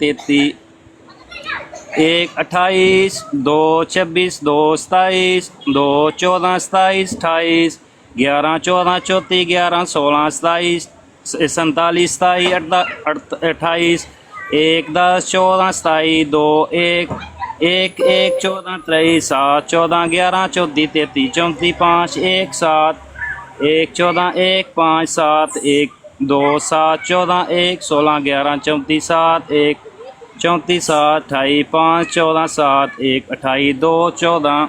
33, 1, 28, 2, 26, 2, 27, 2, 14, 27, 28, 11, 14, 34, 11, 16, 27, 47, 27, 28, 1, 10, 14, 27, 2, 1, 1, 1, 14, 23, 7, 14, 11, 34, 33, 34, 5, 1, 7, 1, 14, 1, 5, 7, 1, 2, 7, 14, 1, 16, 11, 34, 7, 1, 34, 7, 28, 5, 14, 7, 1, 28, 2, 14।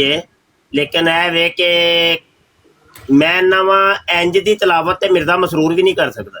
ਹੈ, ਲੇਕਿਨ ਇਹ ਵੇ ਕਿ ਮੈਂ ਨਵਾਂ ਇੰਜ ਦੀ ਤਲਾਵਤ ਤੇ ਮਿਰਜ਼ਾ ਮਸਰੂਰ ਵੀ ਨਹੀਂ ਕਰ ਸਕਦਾ।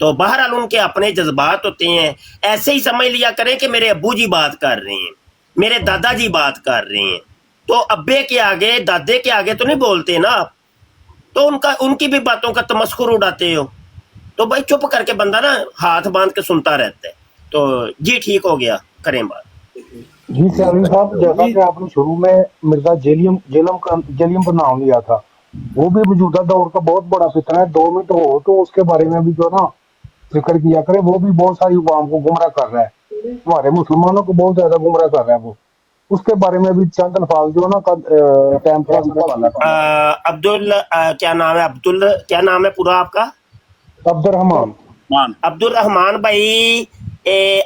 تو بہرحال ان کے اپنے جذبات ہوتے ہیں. ایسے ہی سمجھ لیا کریں کہ میرے ابو جی بات کر رہے ہیں, میرے دادا جی بات کر رہے ہیں, تو ابے کے آگے دادے کے آگے تو نہیں بولتے نا آپ, تو ان کی بھی باتوں کا تمسخر اڑاتے ہو. تو بھائی چپ کر کے بندہ نا ہاتھ باندھ کے سنتا رہتا ہے. تو جی ٹھیک ہو گیا, کریں بات. جی سیالوی صاحب, جیسا کہ آپ نے شروع میں مرزا جیلیم پر نام لیا تھا, وہ بھی موجودہ دور کا بہت بڑا فتنہ ہے. 2 منٹ ہو تو اس کے بارے میں بھی جو نا ذکر کیا کرے. وہ بھی بہت ساری عوام کو گمراہ کر رہا ہے, ہمارے مسلمانوں کو بہت زیادہ گمراہ کر رہا ہے. وہ اس کے بارے میں بھی چند الفاظ جو نا ٹائم کیا نام ہے کیا نام ہے پورا آپ کا؟ عبد الرحمان بھائی,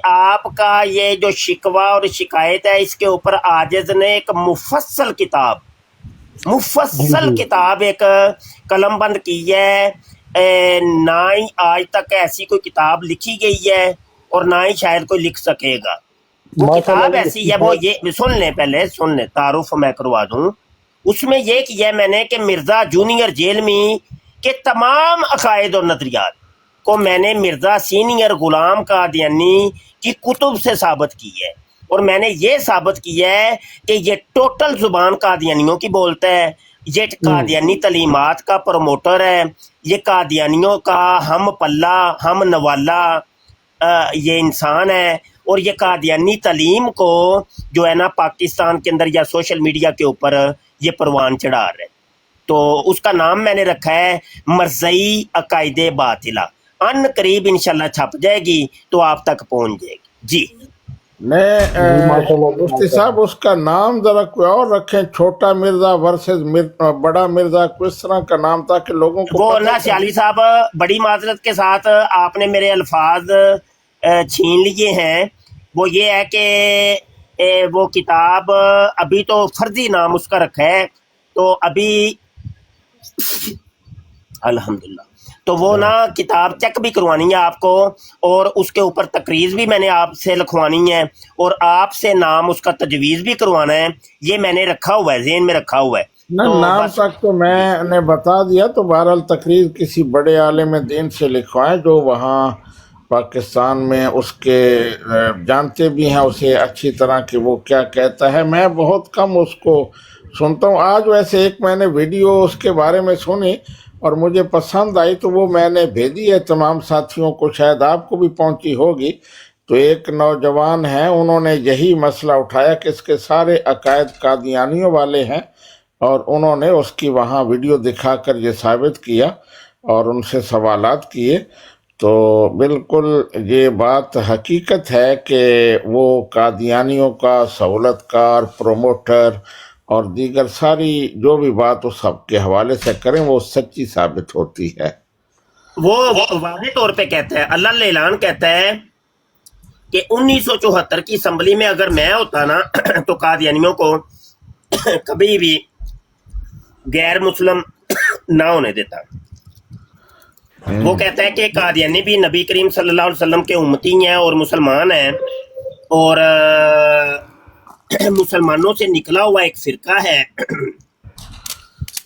آپ کا یہ جو شکوہ اور شکایت ہے, اس کے اوپر عاجز نے ایک مفصل کتاب ایک قلم بند کی ہے. نہ ہی آج تک ایسی کوئی کتاب لکھی گئی ہے اور نہ ہی شاید کوئی لکھ سکے گا. وہ کتاب ایسی ہے, وہ یہ سن لیں, تعارف میں کروا دوں. اس میں یہ کیا ہے میں نے کہ مرزا جونیئر جیلمی کے تمام عقائد اور نظریات کو میں نے مرزا سینئر غلام قادیانی کی کتب سے ثابت کی ہے. اور میں نے یہ ثابت کیا ہے کہ یہ ٹوٹل زبان قادیانیوں کی بولتا ہے, یہ قادیانی تعلیمات کا پروموٹر ہے, یہ قادیانیوں کا ہم پلہ ہم نوالا یہ انسان ہے, اور یہ قادیانی تعلیم کو جو ہے نا پاکستان کے اندر یا سوشل میڈیا کے اوپر یہ پروان چڑھا رہے. تو اس کا نام میں نے رکھا ہے مرزئی عقائد باطلہ. ان قریب انشاءاللہ چھپ جائے گی تو آپ تک پہنچ جائے گی. جی مفتی صاحب اس کا نام ذرا کوئی اور رکھیں, چھوٹا مرزا ورسز بڑا مرزا, کس طرح کا نام تھا کہ لوگوں کو وہ نا سیالوی صاحب بڑی معذرت کے ساتھ آپ نے میرے الفاظ چھین لیے ہیں. وہ یہ ہے کہ وہ کتاب ابھی تو فرضی نام اس کا رکھا ہے, تو ابھی الحمدللہ تو وہ نا کتاب چیک بھی کروانی ہے آپ کو, اور اس کے اوپر تقریر بھی میں نے آپ سے لکھوانی ہے, اور آپ سے نام اس کا تجویز بھی کروانا ہے. یہ میں نے رکھا ہوا ہے, ذہن میں رکھا ہوا ہے. نام تک تو میں نے بتا دیا. تو بہرحال تقریر کسی بڑے عالم دین سے لکھوائیں جو وہاں پاکستان میں اس کے جانتے بھی ہیں اسے اچھی طرح کہ وہ کیا کہتا ہے. میں بہت کم اس کو سنتا ہوں. آج ویسے ایک میں نے ویڈیو اس کے بارے میں سنی اور مجھے پسند آئی, تو وہ میں نے بھیجی ہے تمام ساتھیوں کو, شاید آپ کو بھی پہنچی ہوگی. تو ایک نوجوان ہیں, انہوں نے یہی مسئلہ اٹھایا کہ اس کے سارے عقائد قادیانیوں والے ہیں, اور انہوں نے اس کی وہاں ویڈیو دکھا کر یہ ثابت کیا اور ان سے سوالات کیے. تو بالکل یہ بات حقیقت ہے کہ وہ قادیانیوں کا سہولت کار, پروموٹر اور دیگر ساری جو بھی بات اس سب کے حوالے سے کریں وہ سچی ثابت ہوتی ہے. وہ واضح طور پہ کہتا ہے, اللہ اعلان کہتا ہے کہ 1974 کی اسمبلی میں اگر میں ہوتا نا تو قادیانیوں کو کبھی بھی غیر مسلم نہ ہونے دیتا. وہ کہتا ہے کہ قادیانی بھی نبی کریم صلی اللہ علیہ وسلم کے امتی ہیں اور مسلمان ہیں, اور مسلمانوں سے نکلا ہوا ایک فرقہ ہے,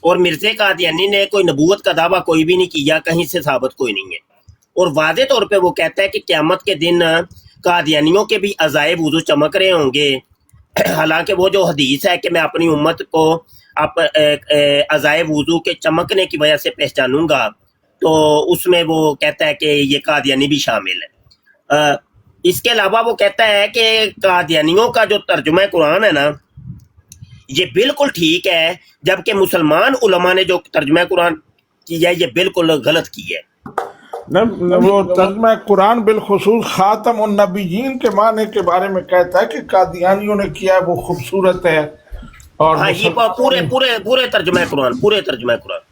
اور مرزا قادیانی نے کوئی نبوت کا دعویٰ کوئی بھی نہیں کیا, کہیں سے ثابت کوئی نہیں ہے. اور واضح طور پہ وہ کہتا ہے کہ قیامت کے دن قادیانیوں کے بھی عزائب وضو چمک رہے ہوں گے. حالانکہ وہ جو حدیث ہے کہ میں اپنی امت کو عزائب وضو کے چمکنے کی وجہ سے پہچانوں گا, تو اس میں وہ کہتا ہے کہ یہ قادیانی بھی شامل ہے. اس کے علاوہ وہ کہتا ہے کہ قادیانیوں کا جو ترجمہ قرآن ہے نا یہ بالکل ٹھیک ہے, جبکہ مسلمان علماء نے جو ترجمہ قرآن کیا ہے یہ بالکل غلط کی ہے. وہ ترجمہ قرآن بالخصوص خاتم النبیین کے معنی کے بارے میں کہتا ہے کہ قادیانیوں نے کیا ہے وہ خوبصورت ہے, اور ہاں یہ پورے ترجمہ قرآن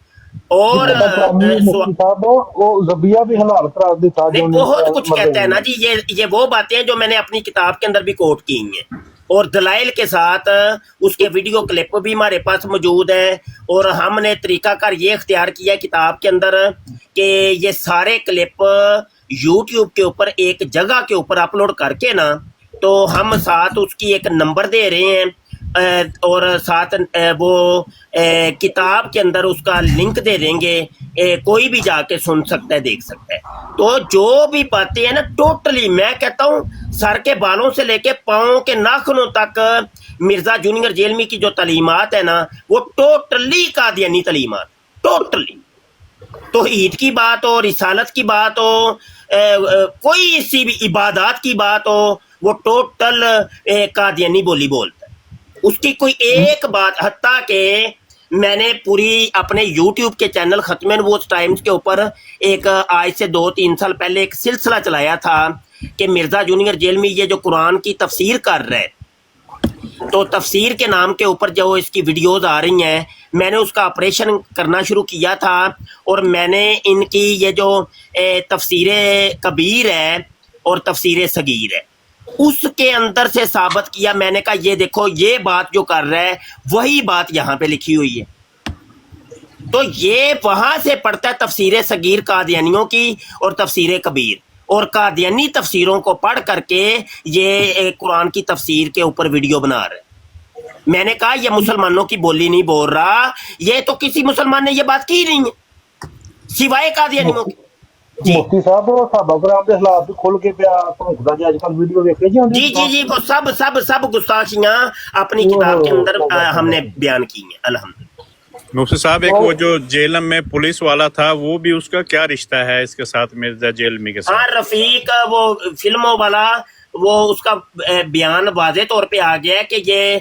اور وہ ذبیحہ بھی حلال قرار دیتا. بہت کچھ کہتا ہے نا جی. یہ وہ باتیں جو میں نے اپنی کتاب کے اندر بھی کوٹ کی ہیں, اور دلائل کے ساتھ اس کے ویڈیو کلپ بھی ہمارے پاس موجود ہیں. اور ہم نے طریقہ کار یہ اختیار کیا ہے کتاب کے اندر کہ یہ سارے کلپ یوٹیوب کے اوپر ایک جگہ کے اوپر اپلوڈ کر کے نا, تو ہم ساتھ اس کی ایک نمبر دے رہے ہیں اور ساتھ وہ کتاب کے اندر اس کا لنک دے دیں گے، کوئی بھی جا کے سن سکتا ہے، دیکھ سکتا ہے۔ تو جو بھی باتیں ہیں نا ٹوٹلی، میں کہتا ہوں سر کے بالوں سے لے کے پاؤں کے ناخنوں تک مرزا جونیئر جیلمی کی جو تعلیمات ہے نا وہ ٹوٹلی قادیانی تعلیمات، ٹوٹلی توحید کی بات ہو، رسالت کی بات ہو، کوئی سی بھی عبادات کی بات ہو، وہ ٹوٹل قادیانی بولی بولتا ہے۔ اس کی کوئی ایک بات، حتیٰ کہ میں نے پوری اپنے یوٹیوب کے چینل ختم نبوت ٹائمز کے اوپر ایک آج سے 2-3 سال پہلے ایک سلسلہ چلایا تھا کہ مرزا جونیئر جیلمی یہ جو قرآن کی تفسیر کر رہے، تو تفسیر کے نام کے اوپر جو اس کی ویڈیوز آ رہی ہیں، میں نے اس کا آپریشن کرنا شروع کیا تھا، اور میں نے ان کی یہ جو تفسیر کبیر ہے اور تفسیر صغیر ہے اس کے اندر سے ثابت کیا۔ میں نے کہا یہ دیکھو یہ بات جو کر رہا ہے وہی بات یہاں پہ لکھی ہوئی ہے، تو یہ وہاں سے پڑھتا ہے تفسیر صغیر قادیانیوں کی اور تفسیر کبیر، اور قادیانی تفسیروں کو پڑھ کر کے یہ قرآن کی تفسیر کے اوپر ویڈیو بنا رہے ہیں۔ میں نے کہا یہ مسلمانوں کی بولی نہیں بول رہا، یہ تو کسی مسلمان نے یہ بات کی نہیں ہے سوائے قادیانیوں کی۔ مفتی صاحب صحابہ کرام دے حالات کھول کے پیا خدا جی اج کل ویڈیو دیکھے جی وہ سب گستاخیاں اپنی کتاب کے اندر ہم نے بیان کی ہیں الحمدللہ۔ مفتی صاحب ایک وہ جو جیلم میں پولیس والا تھا وہ بھی اس کا کیا رشتہ ہے اس کے ساتھ مرزا جیلمی کے ساتھ؟ ہاں رفیق وہ فلموں والا، وہ اس کا بیان واضح طور پہ آ گیا ہے کہ یہ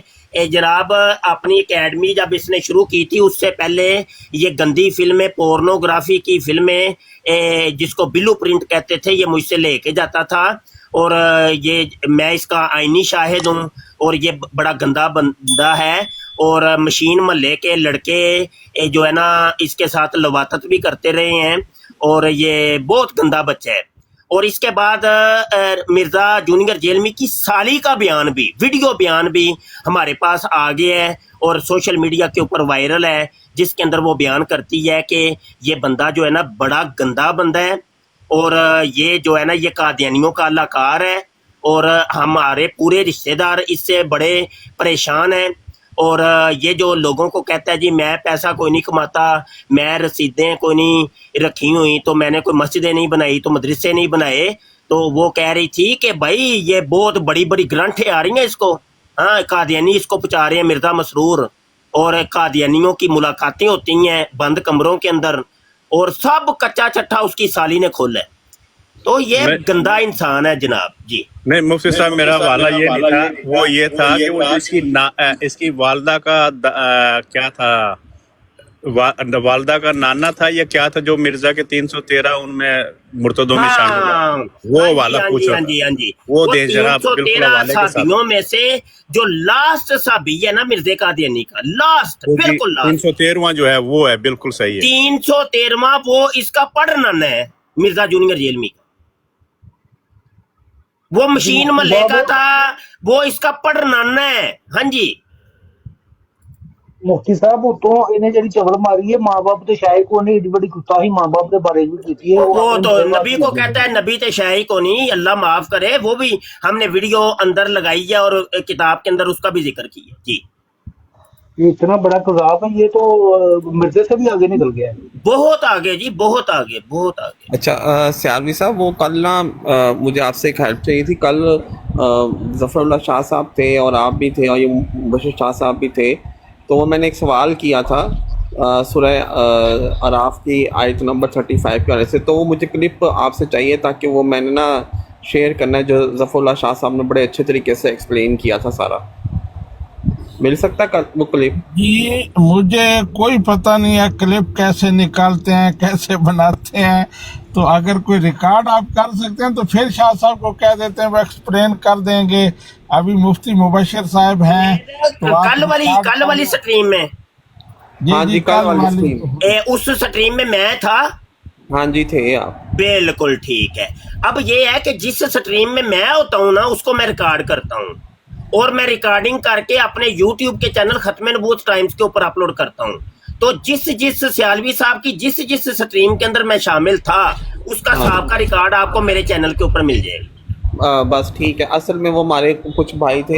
جناب اپنی اکیڈمی جب اس نے شروع کی تھی اس سے پہلے یہ گندی فلمیں، پورنوگرافی کی فلمیں جس کو بلو پرنٹ کہتے تھے، یہ مجھ سے لے کے جاتا تھا، اور یہ میں اس کا آئینی شاہد ہوں، اور یہ بڑا گندا بندہ ہے، اور مشین محلے کے لڑکے جو ہے نا اس کے ساتھ لواطت بھی کرتے رہے ہیں، اور یہ بہت گندا بچہ ہے۔ اور اس کے بعد مرزا جونیئر جیلمی کی سالی کا بیان بھی، ویڈیو بیان بھی ہمارے پاس آ گیا ہے اور سوشل میڈیا کے اوپر وائرل ہے، جس کے اندر وہ بیان کرتی ہے کہ یہ بندہ جو ہے نا بڑا گندا بندہ ہے، اور یہ جو ہے نا یہ قادیانیوں کا اللہ کار ہے، اور ہمارے پورے رشتہ دار اس سے بڑے پریشان ہیں، اور یہ جو لوگوں کو کہتا ہے جی میں پیسہ کوئی نہیں کماتا، میں رسیدیں کوئی نہیں رکھی ہوئی، تو میں نے کوئی مسجدیں نہیں بنائی، تو مدرسے نہیں بنائے، تو وہ کہہ رہی تھی کہ بھائی یہ بہت بڑی بڑی گرنٹیں آ رہی ہیں اس کو، ہاں قادیانی اس کو پہنچا رہے ہیں مرزا مسرور، اور قادیانیوں کی ملاقاتیں ہوتی ہیں بند کمروں کے اندر، اور سب کچا چٹھا اس کی سالی نے کھولا ہے، تو یہ گندا انسان ہے جناب۔ جی نہیں مفتی صاحب میرا والا یہ نہیں تھا، وہ یہ تھا کہ وہ اس کی والدہ کا کیا تھا، والدہ کا نانا تھا یا کیا تھا جو مرزا کے 313 ان میں مرتدوں میں شامل ہوا، وہ والا پوچھو، وہ دے ذرا بالکل حوالے کے ساتھ۔ میں سے جو لاسٹ صحابی ہے نا مرزا قادیانی کا، لاسٹ بالکل لاسٹ 313واں جو ہے وہ ہے، بالکل صحیح ہے 313واں، وہ اس کا پڑھنا ہے مرزا جونیئر جیلمی کا، وہ مشین محلے کا تھا، وہ اس کا پڑھنا ہے۔ ہاں جی مفتی صاحب تو انہیں جڑی چبل ماری ہے ماں باپ تے شاہی کو نہیں، ایڈی بڑی گستاخی ماں باپ دے بارے میں کیتی ہے، وہ تو نبی کو کہتا ہے، نبی تے شاہی کو نہیں، اللہ معاف کرے، وہ بھی ہم نے ویڈیو اندر لگائی ہے اور کتاب کے اندر اس کا بھی ذکر کیا۔ جی یہ اتنا بڑا قذاب ہے، یہ تو مرزے سے بھی آگے نکل گیا ہے، بہت آگے جی، بہت آگے، بہت آگے۔ اچھا سیالوی صاحب وہ کل نا مجھے آپ سے ایک ہیلپ چاہیے تھی، کل ظفر اللہ شاہ صاحب تھے اور آپ بھی تھے اور یہ مبشر شاہ صاحب بھی تھے، تو وہ میں نے ایک سوال کیا تھا سورہ اعراف کی آیت نمبر 35 کے حوالے سے، تو وہ مجھے کلپ آپ سے چاہیے تاکہ وہ میں نے نا شیئر کرنا ہے، جو ظفر اللہ شاہ صاحب نے بڑے اچھے طریقے سے ایکسپلین کیا تھا سارا، مل سکتا ہے وہ کلپ؟ جی مجھے کوئی پتہ نہیں ہے کلپ کیسے نکالتے ہیں، کیسے بناتے ہیں، تو اگر کوئی ریکارڈ آپ کر سکتے ہیں تو پھر شاہ صاحب کو کہہ دیتے ہیں وہ ایکسپلین کر دیں گے۔ ابھی مفتی مبشر صاحب ہیں تو کل والی سٹریم میں، ہاں جی کل والی سٹریم، اس سٹریم میں میں تھا، ہاں جی تھے آپ، بالکل ٹھیک ہے۔ اب یہ ہے کہ جس سٹریم میں میں ہوتا ہوں نا اس کو میں ریکارڈ کرتا ہوں، اور میں ریکارڈنگ کر کے اپنے یوٹیوب کے چینل ختم نبوت ٹائمز کے اوپر اپلوڈ کرتا ہوں، تو جس سیالوی صاحب کی جس سٹریم کے اندر میں شامل تھا اس کا صاحب کا ریکارڈ آپ کو میرے چینل کے اوپر مل جائے گا۔ بس ٹھیک ہے، اصل میں وہ ہمارے کچھ بھائی تھے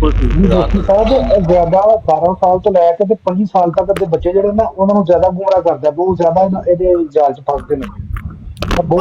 ਮੁਫਤੀ ਸਾਹਿਬ ਜ਼ਿਆਦਾ 12 ਸਾਲ ਤੋਂ ਲੈ ਕੇ ਤੇ 25 ਸਾਲ ਤੱਕ ਦੇ ਬੱਚੇ ਜਿਹੜੇ ਨਾ ਉਹਨਾਂ ਨੂੰ ਜ਼ਿਆਦਾ ਗੁੰਮਰਾਹ ਕਰਦਾ, ਬਹੁਤ ਜ਼ਿਆਦਾ ਇਹਦੇ ਜਾਲ ਚ ਫਸਦੇ ਨੇ।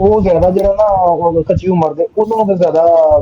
ਉਹ ਜ਼ਿਆਦਾ ਜਿਹੜਾ ਨਾ ਕੱਚੀ ਉਮਰ ਦੇ ਉਹਨਾਂ ਨੂੰ ਜ਼ਿਆਦਾ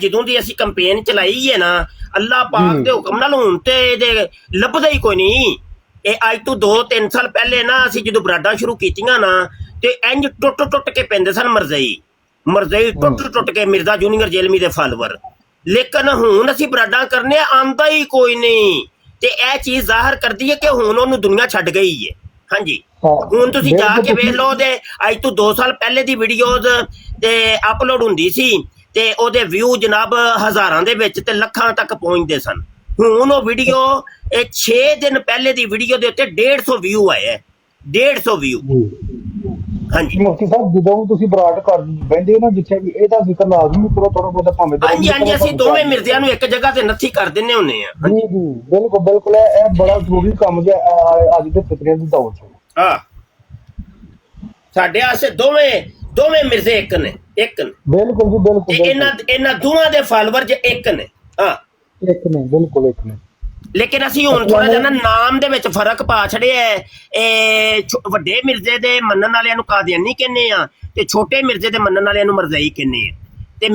ਜਦੋਂ ਦੀ ਅਸੀਂ ਕੰਪੇਨ ਚਲਾਈ ਹੈ ਨਾ, ਅੱਲਾਹ ਪਾਕ ਦੇ ਹੁਕਮ ਨਾਲ ਹੁਣ ਤੇ ਇਹਦੇ ਲੱਭਦਾ ਹੀ ਕੋਈ ਨਹੀਂ। ਇਹ ਅੱਜ ਤੋਂ 2-3 ਸਾਲ ਪਹਿਲੇ ਨਾ ਅਸੀਂ ਜਦੋਂ ਬਰਾਡਾਂ ਸ਼ੁਰੂ ਕੀਤੀਆਂ ਨਾ ਤੇ ਇੰਜ ਟੁੱਟ ਕੇ ਪੈਂਦੇ ਸਨ ਮਰਜ਼ਈ ਟੁੱਟ ਕੇ ਮਿਰਜ਼ਾ ਜੂਨੀਅਰ ਜੇਲਮੀ ਦੇ ਫਾਲੋਅਰ। ਲੇਕਿਨ ਹੁਣ ਅਸੀਂ ਬਰਾਡਾਂ ਕਰਨੇ ਆਂਦਾ ਹੀ ਕੋਈ ਨਹੀਂ ਤੇ ਇਹ ਚੀਜ਼ ਜ਼ਾਹਰ ਕਰਦੀ ਹੈ ਕਿ ਹੁਣ ਉਹਨੂੰ ਦੁਨੀਆ ਛੱਡ ਗਈ ਹੈ। ਹਾਂਜੀ, ਹੁਣ ਤੁਸੀਂ ਜਾ ਕੇ ਵੇਖ ਲਓ ਦੇ ਅੱਜ ਤੋਂ 2 ਸਾਲ ਪਹਿਲੇ ਦੀ ਵੀਡੀਓਜ਼ ਤੇ ਅਪਲੋਡ ਹੁੰਦੀ ਸੀ ਤੇ ਉਹਦੇ ਵਿਊ ਜਨਾਬ ਹਜ਼ਾਰਾਂ ਦੇ ਵਿੱਚ ਤੇ ਲੱਖਾਂ ਤੱਕ ਪਹੁੰਚਦੇ ਸਨ। ਹੁਣ ਉਹ ਵੀਡੀਓ ਇਹ 6 ਦਿਨ ਪਹਿਲੇ ਦੀ ਵੀਡੀਓ ਦੇ ਉੱਤੇ 150 ਵਿਊ ਆਏ ਹੈ, 150 ਵਿਊ। ਹਾਂਜੀ ਮੁਫਤੀ ਸਾਹਿਬ, ਜਦੋਂ ਤੁਸੀਂ ਬਰਾਡ ਕਰ ਬੈਠੇ ਨਾ ਜਿੱਥੇ ਵੀ ਇਹਦਾ ਜ਼ਿਕਰ ਲਾਜ਼ਮੀ ਕਰੋ ਥੋੜਾ ਬਹੁਤਾ ਭਾਵੇਂ। ਹਾਂਜੀ, ਅਸੀਂ ਦੋਵੇਂ ਮਿਰਜ਼ਿਆਂ ਨੂੰ ਇੱਕ ਜਗ੍ਹਾ ਤੇ ਨੱਥੀ ਕਰ ਦਿੰਨੇ ਹੁੰਨੇ ਆ। ਜੀ ਜੀ ਬਿਲਕੁਲ ਇਹ ਬੜਾ ਜ਼ਰੂਰੀ ਕੰਮ ਜੇ ਅੱਜ ਦੇ ਫਿਤਰਿਆਂ ਦੀ ਦੌਰ 'ਚ। ਹਾਂ, ਸਾਡੇ ਆਸੇ ਦੋਵੇਂ ਮਿਰਜ਼ੇ ਇੱਕ ਨੇ ਬਿਲਕੁਲ ਜੀ ਬਿਲਕੁਲ। ਇਹਨਾਂ ਦੋਵਾਂ ਦੇ ਫਾਲੋਅਰ ਜੇ ਇੱਕ ਨੇ। ਹਾਂ, ਇੱਕ ਨੇ, ਬਿਲਕੁਲ ਇੱਕ ਨੇ। ਲੇਕਿਨ ਅਸੀਂ ਹੁਣ ਥੋੜਾ ਜਿਹਾ ਨਾ ਨਾਮ ਦੇ ਵਿੱਚ ਫਰਕ ਪਾ ਛੜਿਆ ਹੈ। ਇਹ ਵੱਡੇ ਮਿਰਜ਼ੇ ਦੇ ਮੰਨਣ ਵਾਲਿਆਂ ਨੂੰ ਕਾਦੀਆਨੀ ਕਹਿੰਦੇ ਆ ਤੇ ਛੋਟੇ ਮਿਰਜ਼ੇ ਦੇ ਮੰਨਣ ਵਾਲਿਆਂ ਨੂੰ ਮਰਜ਼ਈ ਕਹਿੰਦੇ ਆ। ਤੇ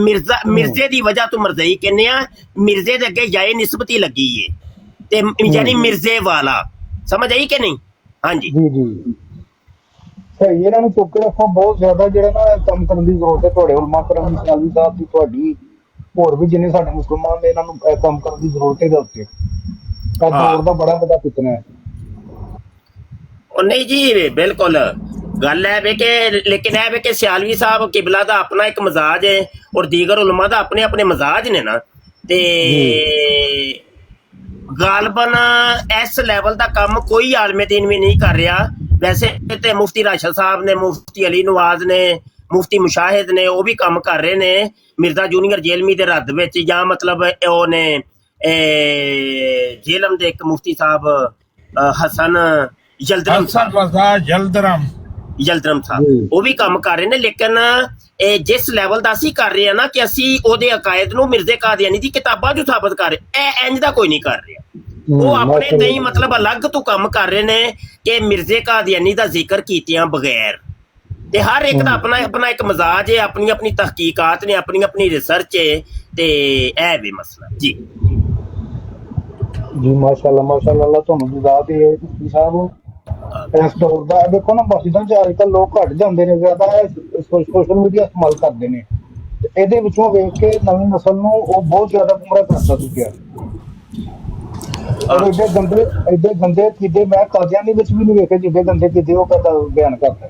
ਮਿਰਜ਼ੇ ਦੀ ਵਜ੍ਹਾ ਤੋਂ ਮਰਜ਼ਈ ਕਹਿੰਦੇ ਆ, ਮਿਰਜ਼ੇ ਦੇ ਅੱਗੇ ਜਾਏ ਨਿਸਬਤੀ ਲੱਗੀ ਏ ਤੇ ਯਾਨੀ ਮਿਰਜ਼ੇ ਵਾਲਾ, ਸਮਝ ਆਈ ਕਿ ਨਹੀਂ? ਹਾਂਜੀ ਜੀ ਸਹੀ। ਇਹਨਾਂ ਨੂੰ ਚੁੱਕ ਕੇ ਰੱਖੋ, ਬਹੁਤ ਜ਼ਿਆਦਾ ਜਿਹੜਾ ਨਾ ਕੰਮ ਕਰਨ ਦੀ ਜ਼ਰੂਰਤ ਹੈ। ਤੁਹਾਡੇ ਉਲਮਾ ਕਰਮ ਦੀ ਸਾਲੀ ਸਾਹਿਬ ਦੀ, ਤੁਹਾਡੀ ਹੋਰ ਵੀ ਜਿੰਨੇ ਸਾਡੇ ਮੁਸਲਮਾਨ ਨੇ, ਇਹਨਾਂ ਨੂੰ ਕੰਮ ਕਰਨ ਦੀ ਜ਼ਰੂਰਤ ਹੈ। ਉੱਤੇ ਦੌਰ ਦਾ ਬੜਾ ਵੱਡਾ ਫਿਤਨਾ ਹੈ। ਉਹ ਨਹੀਂ ਜੀ, ਬਿਲਕੁਲ ਗੱਲ ਹੈ ਵੇ ਕਿ ਲੇਕਿਨ ਇਹ ਵੇ ਕਿ ਸਿਆਲਵੀ ਸਾਹਿਬ ਕਿਬਲਾ ਦਾ ਆਪਣਾ ਇੱਕ ਮਜ਼ਾਜ ਹੈ ਔਰ ਦੀਗਰ ਉਲਮਾ ਦਾ ਆਪਣੇ ਆਪਣੇ ਮਜ਼ਾਜ ਨੇ ਨਾ, ਤੇ ਗਾਲਬਨ ਇਸ ਲੈਵਲ ਦਾ ਕੰਮ ਕੋਈ ਆਲਮੇ ਦੀਨ ਵੀ ਨਹੀਂ ਕਰ ਰਿਹਾ। ਵੈਸੇ ਤੇ ਮੁਫਤੀ ਰਾਸ਼ਦ ਸਾਹਿਬ ਨੇ, ਮੁਫਤੀ ਅਲੀ ਨਵਾਜ਼ ਨੇ, ਮੁਫਤੀ ਮੁਸ਼ਾਹਿਦ ਨੇ, ਉਹ ਵੀ ਕੰਮ ਕਰ ਰਹੇ ਨੇ ਮਿਰਜ਼ਾ ਜੂਨੀਅਰ ਜੇਲਮੀ ਦੇ ਰੱਦ ਵਿੱਚ। ਜਾਂ ਮਤਲਬ ਉਹ ਨੇ ਜੇਲਮ ਦੇ ਇੱਕ ਮੁਫਤੀ ਸਾਹਿਬ ਹਸਨ ਯਲਦਰਮ ਸਾਹਿਬ, ਉਹ ਵੀ ਕੰਮ ਕਰ ਰਹੇ ਨੇ। ਲੇਕਿਨ ਜਿਸ ਲੈਵਲ ਦਾ ਅਸੀਂ ਕਰ ਰਹੇ ਹਾਂ ਨਾ ਕਿ ਅਸੀਂ ਉਹਦੇ ਅਕਾਇਦ ਨੂੰ ਮਿਰਜ਼ੇ ਕਾਦੀਆਨੀ ਦੀ ਕਿਤਾਬਾਂ ਜੋ ਸਾਬਤ ਕਰ ਰਹੇ, ਇਹ ਇੰਜ ਦਾ ਕੋਈ ਨਹੀਂ ਕਰ ਰਿਹਾ। ਉਹ ਆਪਣੇ ਨਹੀਂ ਮਤਲਬ ਅਲੱਗ ਤੋਂ ਕੰਮ ਕਰ ਰਹੇ ਨੇ ਕਿ ਮਿਰਜ਼ੇ ਕਾਦੀਆਨੀ ਦਾ ਜ਼ਿਕਰ ਕੀਤਿਆਂ ਬਗੈਰ। ਤੇ ਹਰ ਇੱਕ ਦਾ ਆਪਣਾ ਇੱਕ ਮਜ਼ਾਜ ਹੈ, ਆਪਣੀ ਤਹਿਕੀਕਾਤ ਨੇ, ਆਪਣੀ ਰਿਸਰਚ ਹੈ, ਤੇ ਇਹ ਵੀ ਮਸਲਾ ਜੀ। ਜੀ ਮਾਸ਼ਾਅੱਲਾ ਅੱਲਾਹ ਤੁਹਾਨੂੰ ਜਜ਼ਾ ਦੇ ਮੁਫਤੀ ਸਾਹਿਬ। ਇਸ ਦੌਰ ਦਾ ਦੇਖੋ ਨਾ, ਮਸਜਿਦਾਂ 'ਚ ਅੱਜ ਕੱਲ੍ਹ ਲੋਕ ਘੱਟ ਜਾਂਦੇ ਨੇ, ਜ਼ਿਆਦਾ ਸੋਸ਼ਲ ਮੀਡੀਆ ਇਸਤੇਮਾਲ ਕਰਦੇ ਨੇ ਤੇ ਇਹਦੇ ਵਿੱਚੋਂ ਵੇਖ ਕੇ ਨਵੀਂ ਨਸਲ ਨੂੰ ਉਹ ਬਹੁਤ ਜ਼ਿਆਦਾ ਗੁੰਮਰਾਹ ਕਰਦਾ ਚੁੱਕਿਆ। ਔਰ ਐਡੇ ਗੰਦੇ ਕਿੱਦੇ ਮੈਂ ਕਾਦੀਆਨੀ ਵਿੱਚ ਵੀ ਨਹੀਂ ਵੇਖੇ ਜਿੱਡੇ ਗੰਦੇ ਕਿੱਦੇ ਉਹ ਕਰਦਾ ਬਿਆਨ ਕਰਦਾ।